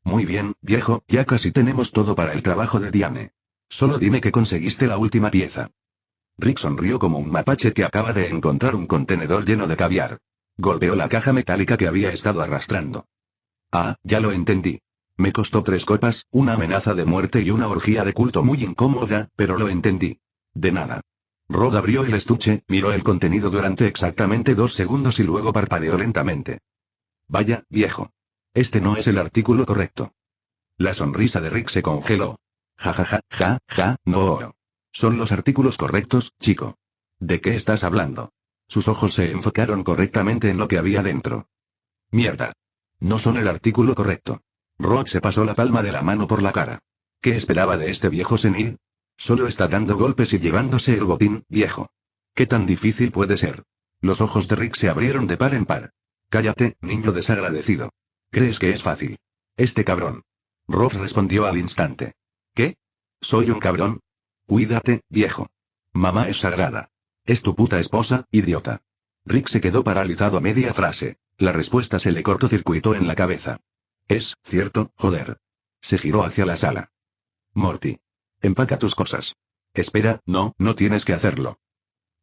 Muy bien, viejo, ya casi tenemos todo para el trabajo de Diane. Solo dime que conseguiste la última pieza. Rick sonrió como un mapache que acaba de encontrar un contenedor lleno de caviar. Golpeó la caja metálica que había estado arrastrando. Ah, ya lo entendí. Me costó 3 copas, una amenaza de muerte y una orgía de culto muy incómoda, pero lo entendí. De nada. Rod abrió el estuche, miró el contenido durante exactamente 2 segundos y luego parpadeó lentamente. Vaya, viejo. Este no es el artículo correcto. La sonrisa de Rick se congeló. Ja ja ja, ja, ja, no. Son los artículos correctos, chico. ¿De qué estás hablando? Sus ojos se enfocaron correctamente en lo que había dentro. Mierda. No son el artículo correcto. Rod se pasó la palma de la mano por la cara. ¿Qué esperaba de este viejo senil? Solo está dando golpes y llevándose el botín, viejo. ¿Qué tan difícil puede ser? Los ojos de Rick se abrieron de par en par. Cállate, niño desagradecido. ¿Crees que es fácil? Este cabrón. Rod respondió al instante. ¿Qué? ¿Soy un cabrón? Cuídate, viejo. Mamá es sagrada. Es tu puta esposa, idiota. Rick se quedó paralizado a media frase. La respuesta se le cortocircuitó en la cabeza. Es cierto, joder. Se giró hacia la sala. Morty. Empaca tus cosas. Espera, no tienes que hacerlo.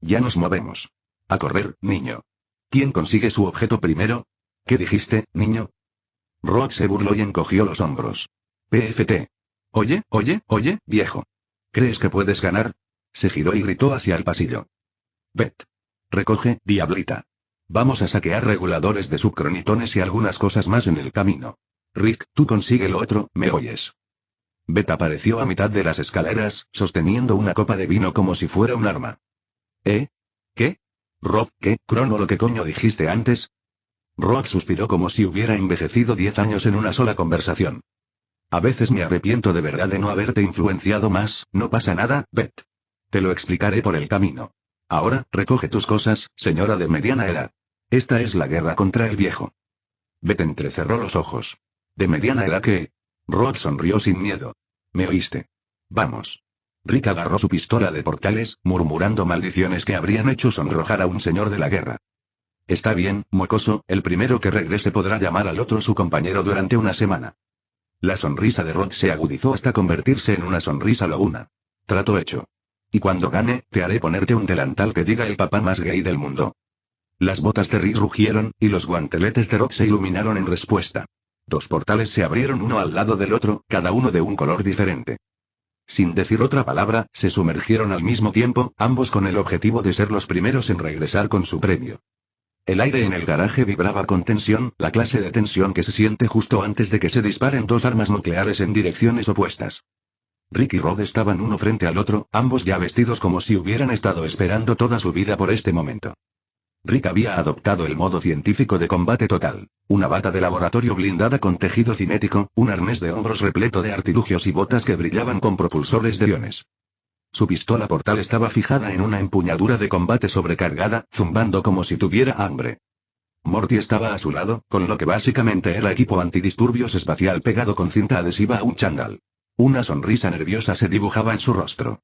Ya nos movemos. A correr, niño. ¿Quién consigue su objeto primero? ¿Qué dijiste, niño? Rod se burló y encogió los hombros. PFT. Oye, viejo. ¿Crees que puedes ganar? Se giró y gritó hacia el pasillo. Beth. Recoge, diablita. Vamos a saquear reguladores de subcronitones y algunas cosas más en el camino. Rick, tú consigue lo otro, ¿me oyes? Beth apareció a mitad de las escaleras, sosteniendo una copa de vino como si fuera un arma. ¿Qué? Rod, ¿qué, crono lo que coño dijiste antes? Rod suspiró como si hubiera envejecido 10 años en una sola conversación. A veces me arrepiento de verdad de no haberte influenciado más, no pasa nada, Beth. Te lo explicaré por el camino. Ahora, recoge tus cosas, señora de mediana edad. Esta es la guerra contra el viejo. Beth entrecerró los ojos. ¿De mediana edad qué? Rod sonrió sin miedo. ¿Me oíste? Vamos. Rick agarró su pistola de portales, murmurando maldiciones que habrían hecho sonrojar a un señor de la guerra. Está bien, mocoso, el primero que regrese podrá llamar al otro su compañero durante una semana. La sonrisa de Rod se agudizó hasta convertirse en una sonrisa lobuna. Trato hecho. Y cuando gane, te haré ponerte un delantal que diga el papá más gay del mundo. Las botas de Rick rugieron, y los guanteletes de Rod se iluminaron en respuesta. 2 portales se abrieron uno al lado del otro, cada uno de un color diferente. Sin decir otra palabra, se sumergieron al mismo tiempo, ambos con el objetivo de ser los primeros en regresar con su premio. El aire en el garaje vibraba con tensión, la clase de tensión que se siente justo antes de que se disparen 2 armas nucleares en direcciones opuestas. Rick y Rod estaban uno frente al otro, ambos ya vestidos como si hubieran estado esperando toda su vida por este momento. Rick había adoptado el modo científico de combate total, una bata de laboratorio blindada con tejido cinético, un arnés de hombros repleto de artilugios y botas que brillaban con propulsores de iones. Su pistola portal estaba fijada en una empuñadura de combate sobrecargada, zumbando como si tuviera hambre. Morty estaba a su lado, con lo que básicamente era equipo antidisturbios espacial pegado con cinta adhesiva a un chándal. Una sonrisa nerviosa se dibujaba en su rostro.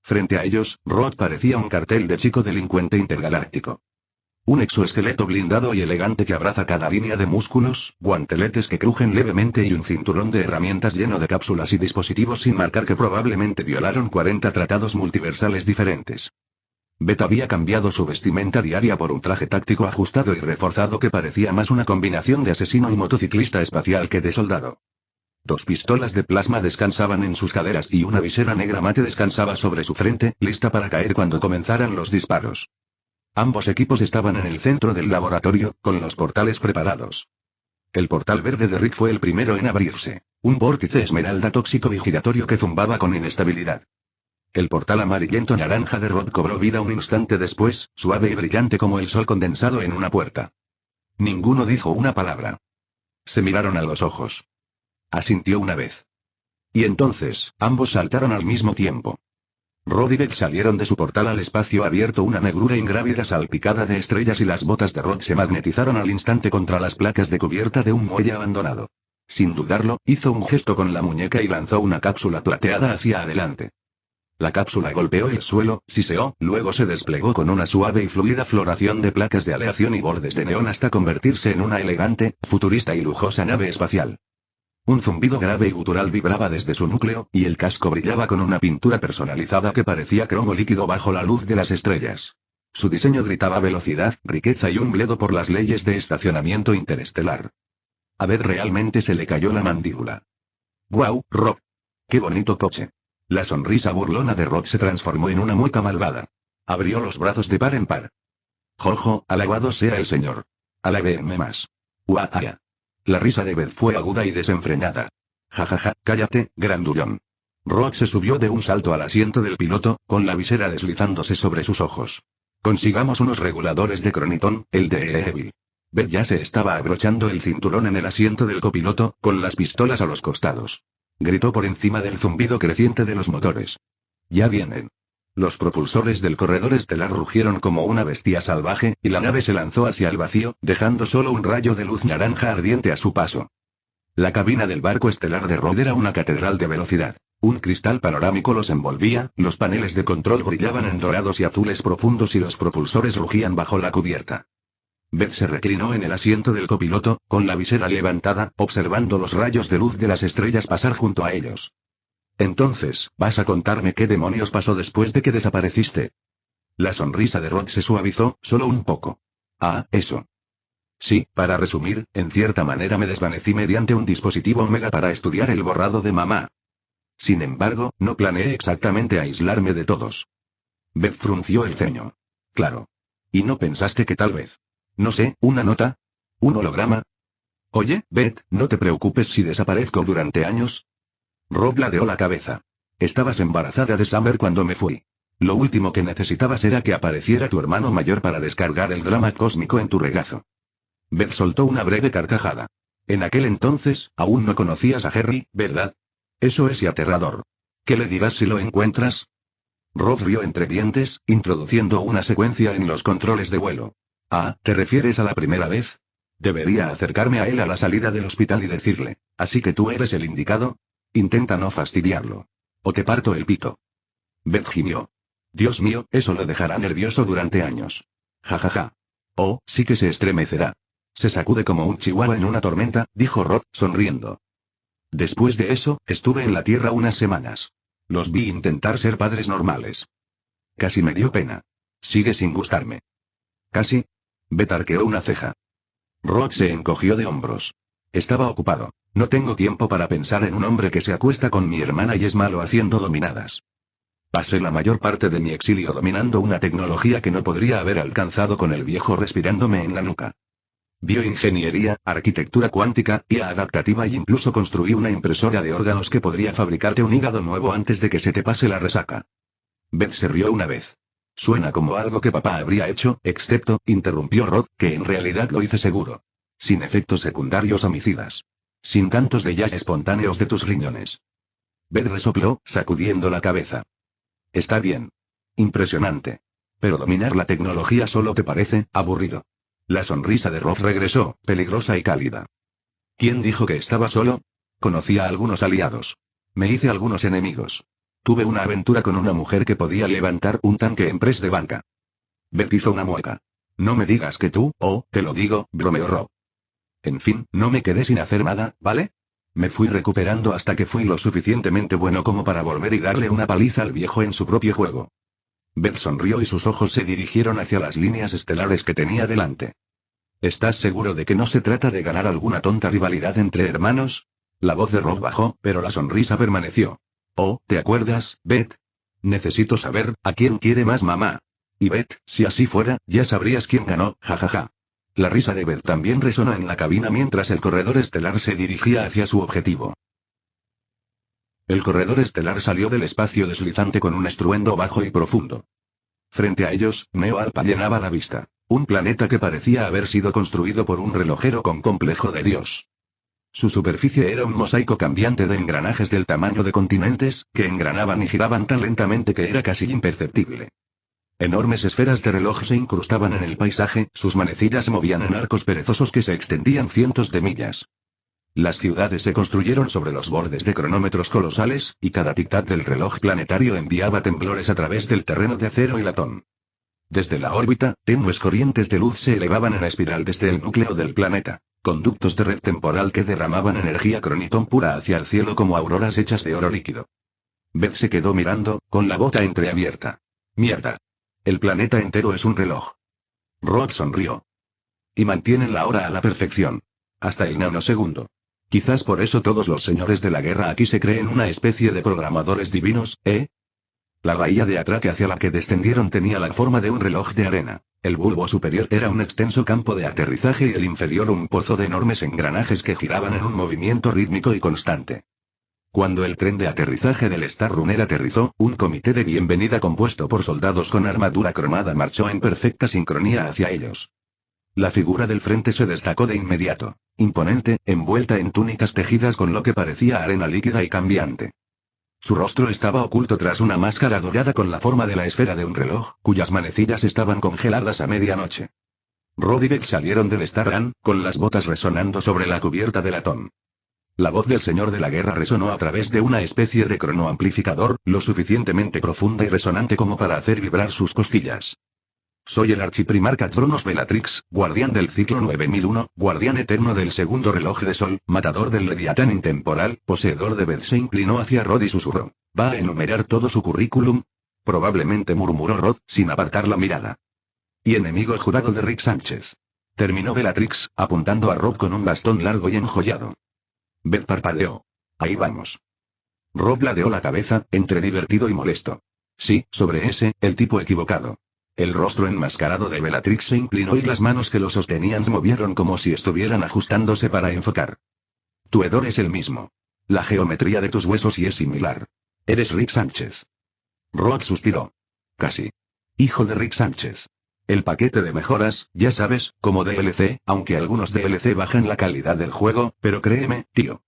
Frente a ellos, Rod parecía un cartel de chico delincuente intergaláctico. Un exoesqueleto blindado y elegante que abraza cada línea de músculos, guanteletes que crujen levemente y un cinturón de herramientas lleno de cápsulas y dispositivos sin marcar que probablemente violaron 40 tratados multiversales diferentes. Beth había cambiado su vestimenta diaria por un traje táctico ajustado y reforzado que parecía más una combinación de asesino y motociclista espacial que de soldado. 2 pistolas de plasma descansaban en sus caderas y una visera negra mate descansaba sobre su frente, lista para caer cuando comenzaran los disparos. Ambos equipos estaban en el centro del laboratorio, con los portales preparados. El portal verde de Rick fue el primero en abrirse, un vórtice esmeralda tóxico y giratorio que zumbaba con inestabilidad. El portal amarillento naranja de Rod cobró vida un instante después, suave y brillante como el sol condensado en una puerta. Ninguno dijo una palabra. Se miraron a los ojos. Asintió una vez. Y entonces, ambos saltaron al mismo tiempo. Rod y Beth salieron de su portal al espacio abierto, una negrura ingrávida salpicada de estrellas, y las botas de Rod se magnetizaron al instante contra las placas de cubierta de un muelle abandonado. Sin dudarlo, hizo un gesto con la muñeca y lanzó una cápsula plateada hacia adelante. La cápsula golpeó el suelo, siseó, luego se desplegó con una suave y fluida floración de placas de aleación y bordes de neón hasta convertirse en una elegante, futurista y lujosa nave espacial. Un zumbido grave y gutural vibraba desde su núcleo, y el casco brillaba con una pintura personalizada que parecía cromo líquido bajo la luz de las estrellas. Su diseño gritaba velocidad, riqueza y un bledo por las leyes de estacionamiento interestelar. A Beth realmente se le cayó la mandíbula. ¡Guau, Rob! ¡Qué bonito coche! La sonrisa burlona de Rod se transformó en una mueca malvada. Abrió los brazos de par en par. ¡Jojo, alabado sea el Señor! ¡Alábenme más! ¡Uaaya! La risa de Beth fue aguda y desenfrenada. ¡Jajaja, cállate, grandullón! Rod se subió de un salto al asiento del piloto, con la visera deslizándose sobre sus ojos. Consigamos unos reguladores de cronitón, el de Evil. Beth ya se estaba abrochando el cinturón en el asiento del copiloto, con las pistolas a los costados. Gritó por encima del zumbido creciente de los motores. Ya vienen. Los propulsores del corredor estelar rugieron como una bestia salvaje, y la nave se lanzó hacia el vacío, dejando solo un rayo de luz naranja ardiente a su paso. La cabina del barco estelar de Rod era una catedral de velocidad. Un cristal panorámico los envolvía, los paneles de control brillaban en dorados y azules profundos y los propulsores rugían bajo la cubierta. Beth se reclinó en el asiento del copiloto, con la visera levantada, observando los rayos de luz de las estrellas pasar junto a ellos. Entonces, ¿vas a contarme qué demonios pasó después de que desapareciste? La sonrisa de Rod se suavizó, solo un poco. Ah, eso. Sí, para resumir, en cierta manera me desvanecí mediante un dispositivo Omega para estudiar el borrado de mamá. Sin embargo, no planeé exactamente aislarme de todos. Beth frunció el ceño. Claro. ¿Y no pensaste que tal vez? No sé, ¿una nota? ¿Un holograma? Oye, Beth, no te preocupes si desaparezco durante años. Rod ladeó la cabeza. Estabas embarazada de Summer cuando me fui. Lo último que necesitabas era que apareciera tu hermano mayor para descargar el drama cósmico en tu regazo. Beth soltó una breve carcajada. En aquel entonces, aún no conocías a Harry, ¿verdad? Eso es y aterrador. ¿Qué le dirás si lo encuentras? Rod rió entre dientes, introduciendo una secuencia en los controles de vuelo. Ah, ¿te refieres a la primera vez? Debería acercarme a él a la salida del hospital y decirle, ¿así que tú eres el indicado? Intenta no fastidiarlo. O te parto el pito. Beth gimió. Dios mío, eso lo dejará nervioso durante años. Ja ja ja. Oh, sí que se estremecerá. Se sacude como un chihuahua en una tormenta, dijo Rod, sonriendo. Después de eso, estuve en la Tierra unas semanas. Los vi intentar ser padres normales. Casi me dio pena. Sigue sin gustarme. Casi. Beth arqueó una ceja. Rod se encogió de hombros. Estaba ocupado. No tengo tiempo para pensar en un hombre que se acuesta con mi hermana y es malo haciendo dominadas. Pasé la mayor parte de mi exilio dominando una tecnología que no podría haber alcanzado con el viejo respirándome en la nuca. Bioingeniería, arquitectura cuántica, IA adaptativa y incluso construí una impresora de órganos que podría fabricarte un hígado nuevo antes de que se te pase la resaca. Beth se rió una vez. Suena como algo que papá habría hecho, excepto, interrumpió Rod, que en realidad lo hice seguro. Sin efectos secundarios homicidas. Sin cantos de jazz espontáneos de tus riñones. Beth resopló, sacudiendo la cabeza. Está bien. Impresionante. Pero dominar la tecnología solo te parece aburrido. La sonrisa de Rod regresó, peligrosa y cálida. ¿Quién dijo que estaba solo? Conocí a algunos aliados. Me hice algunos enemigos. Tuve una aventura con una mujer que podía levantar un tanque en press de banca. Beth hizo una mueca. No me digas que tú, te lo digo, bromeó Rob. En fin, no me quedé sin hacer nada, ¿vale? Me fui recuperando hasta que fui lo suficientemente bueno como para volver y darle una paliza al viejo en su propio juego. Beth sonrió y sus ojos se dirigieron hacia las líneas estelares que tenía delante. ¿Estás seguro de que no se trata de ganar alguna tonta rivalidad entre hermanos? La voz de Rob bajó, pero la sonrisa permaneció. Oh, ¿te acuerdas, Beth? Necesito saber, ¿a quién quiere más mamá? Y Beth, si así fuera, ya sabrías quién ganó, jajaja. La risa de Beth también resonó en la cabina mientras el corredor estelar se dirigía hacia su objetivo. El corredor estelar salió del espacio deslizante con un estruendo bajo y profundo. Frente a ellos, Neo Alpha llenaba la vista. Un planeta que parecía haber sido construido por un relojero con complejo de Dios. Su superficie era un mosaico cambiante de engranajes del tamaño de continentes, que engranaban y giraban tan lentamente que era casi imperceptible. Enormes esferas de reloj se incrustaban en el paisaje, sus manecillas se movían en arcos perezosos que se extendían cientos de millas. Las ciudades se construyeron sobre los bordes de cronómetros colosales, y cada tic-tac del reloj planetario enviaba temblores a través del terreno de acero y latón. Desde la órbita, tenues corrientes de luz se elevaban en espiral desde el núcleo del planeta, conductos de red temporal que derramaban energía cronitón pura hacia el cielo como auroras hechas de oro líquido. Beth se quedó mirando, con la boca entreabierta. Mierda. El planeta entero es un reloj. Rod sonrió. Y mantienen la hora a la perfección. Hasta el nanosegundo. Quizás por eso todos los señores de la guerra aquí se creen una especie de programadores divinos, ¿eh? La bahía de atraque hacia la que descendieron tenía la forma de un reloj de arena. El bulbo superior era un extenso campo de aterrizaje y el inferior un pozo de enormes engranajes que giraban en un movimiento rítmico y constante. Cuando el tren de aterrizaje del Star Runner aterrizó, un comité de bienvenida compuesto por soldados con armadura cromada marchó en perfecta sincronía hacia ellos. La figura del frente se destacó de inmediato, imponente, envuelta en túnicas tejidas con lo que parecía arena líquida y cambiante. Su rostro estaba oculto tras una máscara dorada con la forma de la esfera de un reloj, cuyas manecillas estaban congeladas a medianoche. Rod y Beth salieron del Star Run, con las botas resonando sobre la cubierta de latón. La voz del señor de la guerra resonó a través de una especie de cronoamplificador, lo suficientemente profunda y resonante como para hacer vibrar sus costillas. Soy el archiprimarca Cronos Bellatrix, guardián del ciclo 9001, guardián eterno del segundo reloj de sol, matador del leviatán intemporal, poseedor de Beth. Se inclinó hacia Rod y susurró. ¿Va a enumerar todo su currículum? Probablemente, murmuró Rod, sin apartar la mirada. Y enemigo jurado de Rick Sánchez. Terminó Bellatrix, apuntando a Rob con un bastón largo y enjollado. Beth parpadeó. Ahí vamos. Rob ladeó la cabeza, entre divertido y molesto. Sí, sobre ese, el tipo equivocado. El rostro enmascarado de Bellatrix se inclinó y las manos que lo sostenían se movieron como si estuvieran ajustándose para enfocar. Tu hedor es el mismo. La geometría de tus huesos sí es similar. Eres Rick Sánchez. Rod suspiró. Casi. Hijo de Rick Sánchez. El paquete de mejoras, ya sabes, como DLC, aunque algunos DLC bajan la calidad del juego, pero créeme, tío.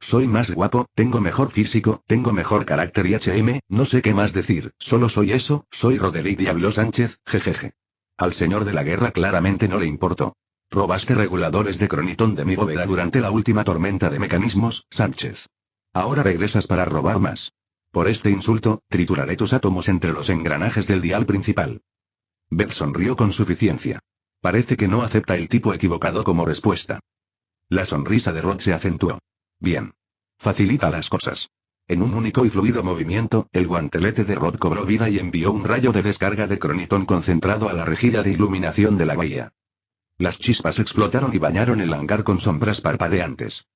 Soy más guapo, tengo mejor físico, tengo mejor carácter y no sé qué más decir, solo soy eso, soy Roderick Diablo Sánchez, jejeje. Al señor de la guerra claramente no le importó. Robaste reguladores de cronitón de mi bóveda durante la última tormenta de mecanismos, Sánchez. Ahora regresas para robar más. Por este insulto, trituraré tus átomos entre los engranajes del dial principal. Beth sonrió con suficiencia. Parece que no acepta el tipo equivocado como respuesta. La sonrisa de Rod se acentuó. Bien. Facilita las cosas. En un único y fluido movimiento, el guantelete de Rod cobró vida y envió un rayo de descarga de cronitón concentrado a la rejilla de iluminación de la bahía. Las chispas explotaron y bañaron el hangar con sombras parpadeantes.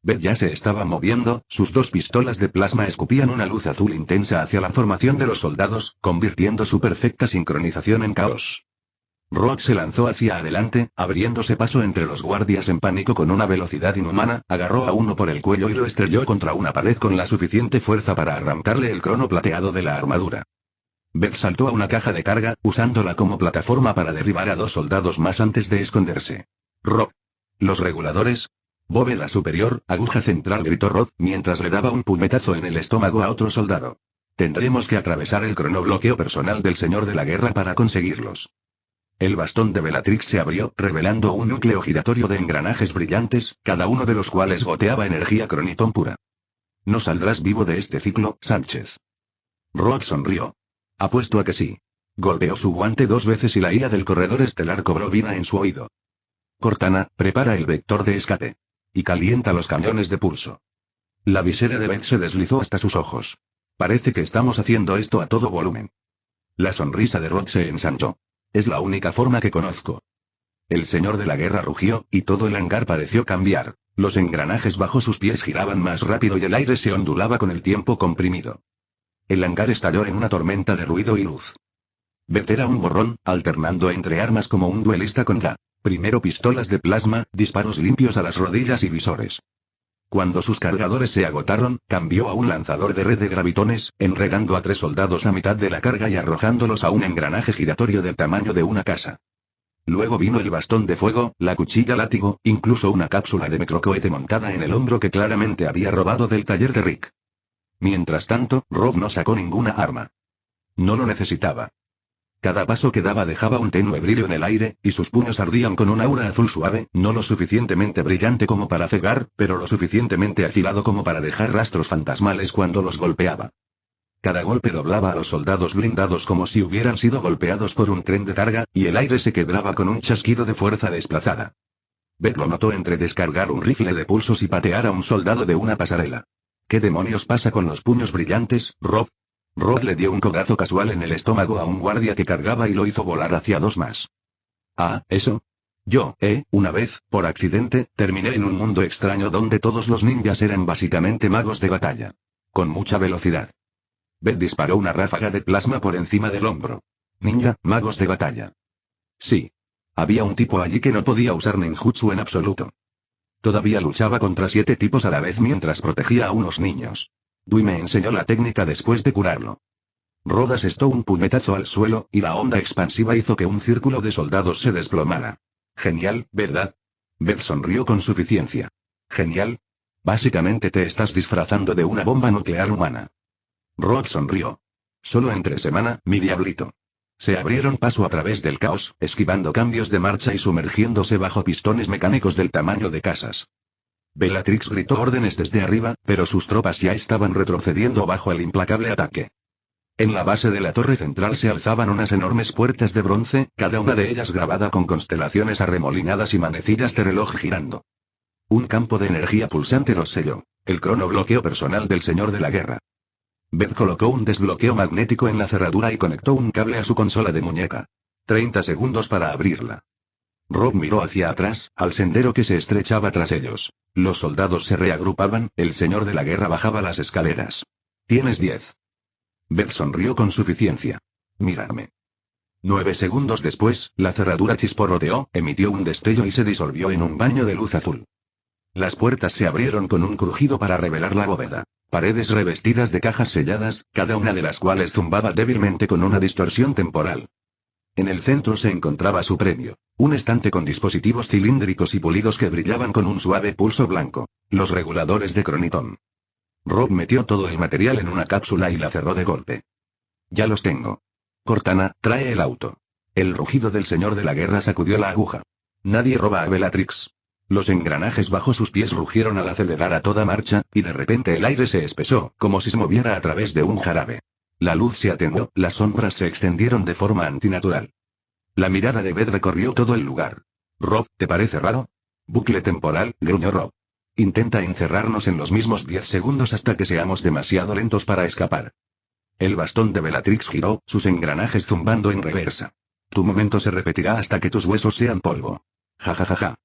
Beth ya se estaba moviendo, sus dos pistolas de plasma escupían una luz azul intensa hacia la formación de los soldados, convirtiendo su perfecta sincronización en caos. Rod se lanzó hacia adelante, abriéndose paso entre los guardias en pánico con una velocidad inhumana, agarró a uno por el cuello y lo estrelló contra una pared con la suficiente fuerza para arrancarle el crono plateado de la armadura. Beth saltó a una caja de carga, usándola como plataforma para derribar a 2 soldados más antes de esconderse. Rod. ¿Los reguladores? Bóveda superior, aguja central, gritó Rod, mientras le daba un puñetazo en el estómago a otro soldado. Tendremos que atravesar el cronobloqueo personal del señor de la guerra para conseguirlos. El bastón de Bellatrix se abrió, revelando un núcleo giratorio de engranajes brillantes, cada uno de los cuales goteaba energía cronitón pura. No saldrás vivo de este ciclo, Sánchez. Rod sonrió. Apuesto a que sí. Golpeó su guante 2 veces y la ira del corredor estelar cobró vida en su oído. Cortana, prepara el vector de escape. Y calienta los cañones de pulso. La visera de Beth se deslizó hasta sus ojos. Parece que estamos haciendo esto a todo volumen. La sonrisa de Rod se ensanchó. Es la única forma que conozco. El señor de la guerra rugió, y todo el hangar pareció cambiar. Los engranajes bajo sus pies giraban más rápido y el aire se ondulaba con el tiempo comprimido. El hangar estalló en una tormenta de ruido y luz. Beth era un borrón, alternando entre armas como un duelista con la. Primero pistolas de plasma, disparos limpios a las rodillas y visores. Cuando sus cargadores se agotaron, cambió a un lanzador de red de gravitones, enredando a 3 soldados a mitad de la carga y arrojándolos a un engranaje giratorio del tamaño de una casa. Luego vino el bastón de fuego, la cuchilla látigo, incluso una cápsula de microcohete montada en el hombro que claramente había robado del taller de Rick. Mientras tanto, Rob no sacó ninguna arma. No lo necesitaba. Cada paso que daba dejaba un tenue brillo en el aire, y sus puños ardían con un aura azul suave, no lo suficientemente brillante como para cegar, pero lo suficientemente afilado como para dejar rastros fantasmales cuando los golpeaba. Cada golpe doblaba a los soldados blindados como si hubieran sido golpeados por un tren de carga, y el aire se quebraba con un chasquido de fuerza desplazada. Beth lo notó entre descargar un rifle de pulsos y patear a un soldado de una pasarela. ¿Qué demonios pasa con los puños brillantes, Rob? Rod le dio un codazo casual en el estómago a un guardia que cargaba y lo hizo volar hacia 2 más. Ah, eso. Yo, una vez, por accidente, terminé en un mundo extraño donde todos los ninjas eran básicamente magos de batalla. Con mucha velocidad. Beth disparó una ráfaga de plasma por encima del hombro. Ninja, magos de batalla. Sí. Había un tipo allí que no podía usar ninjutsu en absoluto. Todavía luchaba contra 7 tipos a la vez mientras protegía a unos niños. Dewey me enseñó la técnica después de curarlo. Rod asestó un puñetazo al suelo, y la onda expansiva hizo que un círculo de soldados se desplomara. Genial, ¿verdad? Beth sonrió con suficiencia. Genial. Básicamente te estás disfrazando de una bomba nuclear humana. Rod sonrió. Solo entre semana, mi diablito. Se abrieron paso a través del caos, esquivando cambios de marcha y sumergiéndose bajo pistones mecánicos del tamaño de casas. Bellatrix gritó órdenes desde arriba, pero sus tropas ya estaban retrocediendo bajo el implacable ataque. En la base de la torre central se alzaban unas enormes puertas de bronce, cada una de ellas grabada con constelaciones arremolinadas y manecillas de reloj girando. Un campo de energía pulsante los selló, el cronobloqueo personal del señor de la guerra. Beth colocó un desbloqueo magnético en la cerradura y conectó un cable a su consola de muñeca. 30 segundos para abrirla. Rob miró hacia atrás, al sendero que se estrechaba tras ellos. Los soldados se reagrupaban, el señor de la guerra bajaba las escaleras. Tienes 10. Beth sonrió con suficiencia. Mírame. 9 segundos después, la cerradura chisporroteó, emitió un destello y se disolvió en un baño de luz azul. Las puertas se abrieron con un crujido para revelar la bóveda. Paredes revestidas de cajas selladas, cada una de las cuales zumbaba débilmente con una distorsión temporal. En el centro se encontraba su premio, un estante con dispositivos cilíndricos y pulidos que brillaban con un suave pulso blanco, los reguladores de cronitón. Rob metió todo el material en una cápsula y la cerró de golpe. Ya los tengo. Cortana, trae el auto. El rugido del señor de la guerra sacudió la aguja. Nadie roba a Bellatrix. Los engranajes bajo sus pies rugieron al acelerar a toda marcha, y de repente el aire se espesó, como si se moviera a través de un jarabe. La luz se atenuó, las sombras se extendieron de forma antinatural. La mirada de Beth recorrió todo el lugar. Rob, ¿te parece raro? Bucle temporal, gruñó Rob. Intenta encerrarnos en los mismos 10 segundos hasta que seamos demasiado lentos para escapar. El bastón de Bellatrix giró, sus engranajes zumbando en reversa. Tu momento se repetirá hasta que tus huesos sean polvo. Ja ja ja ja.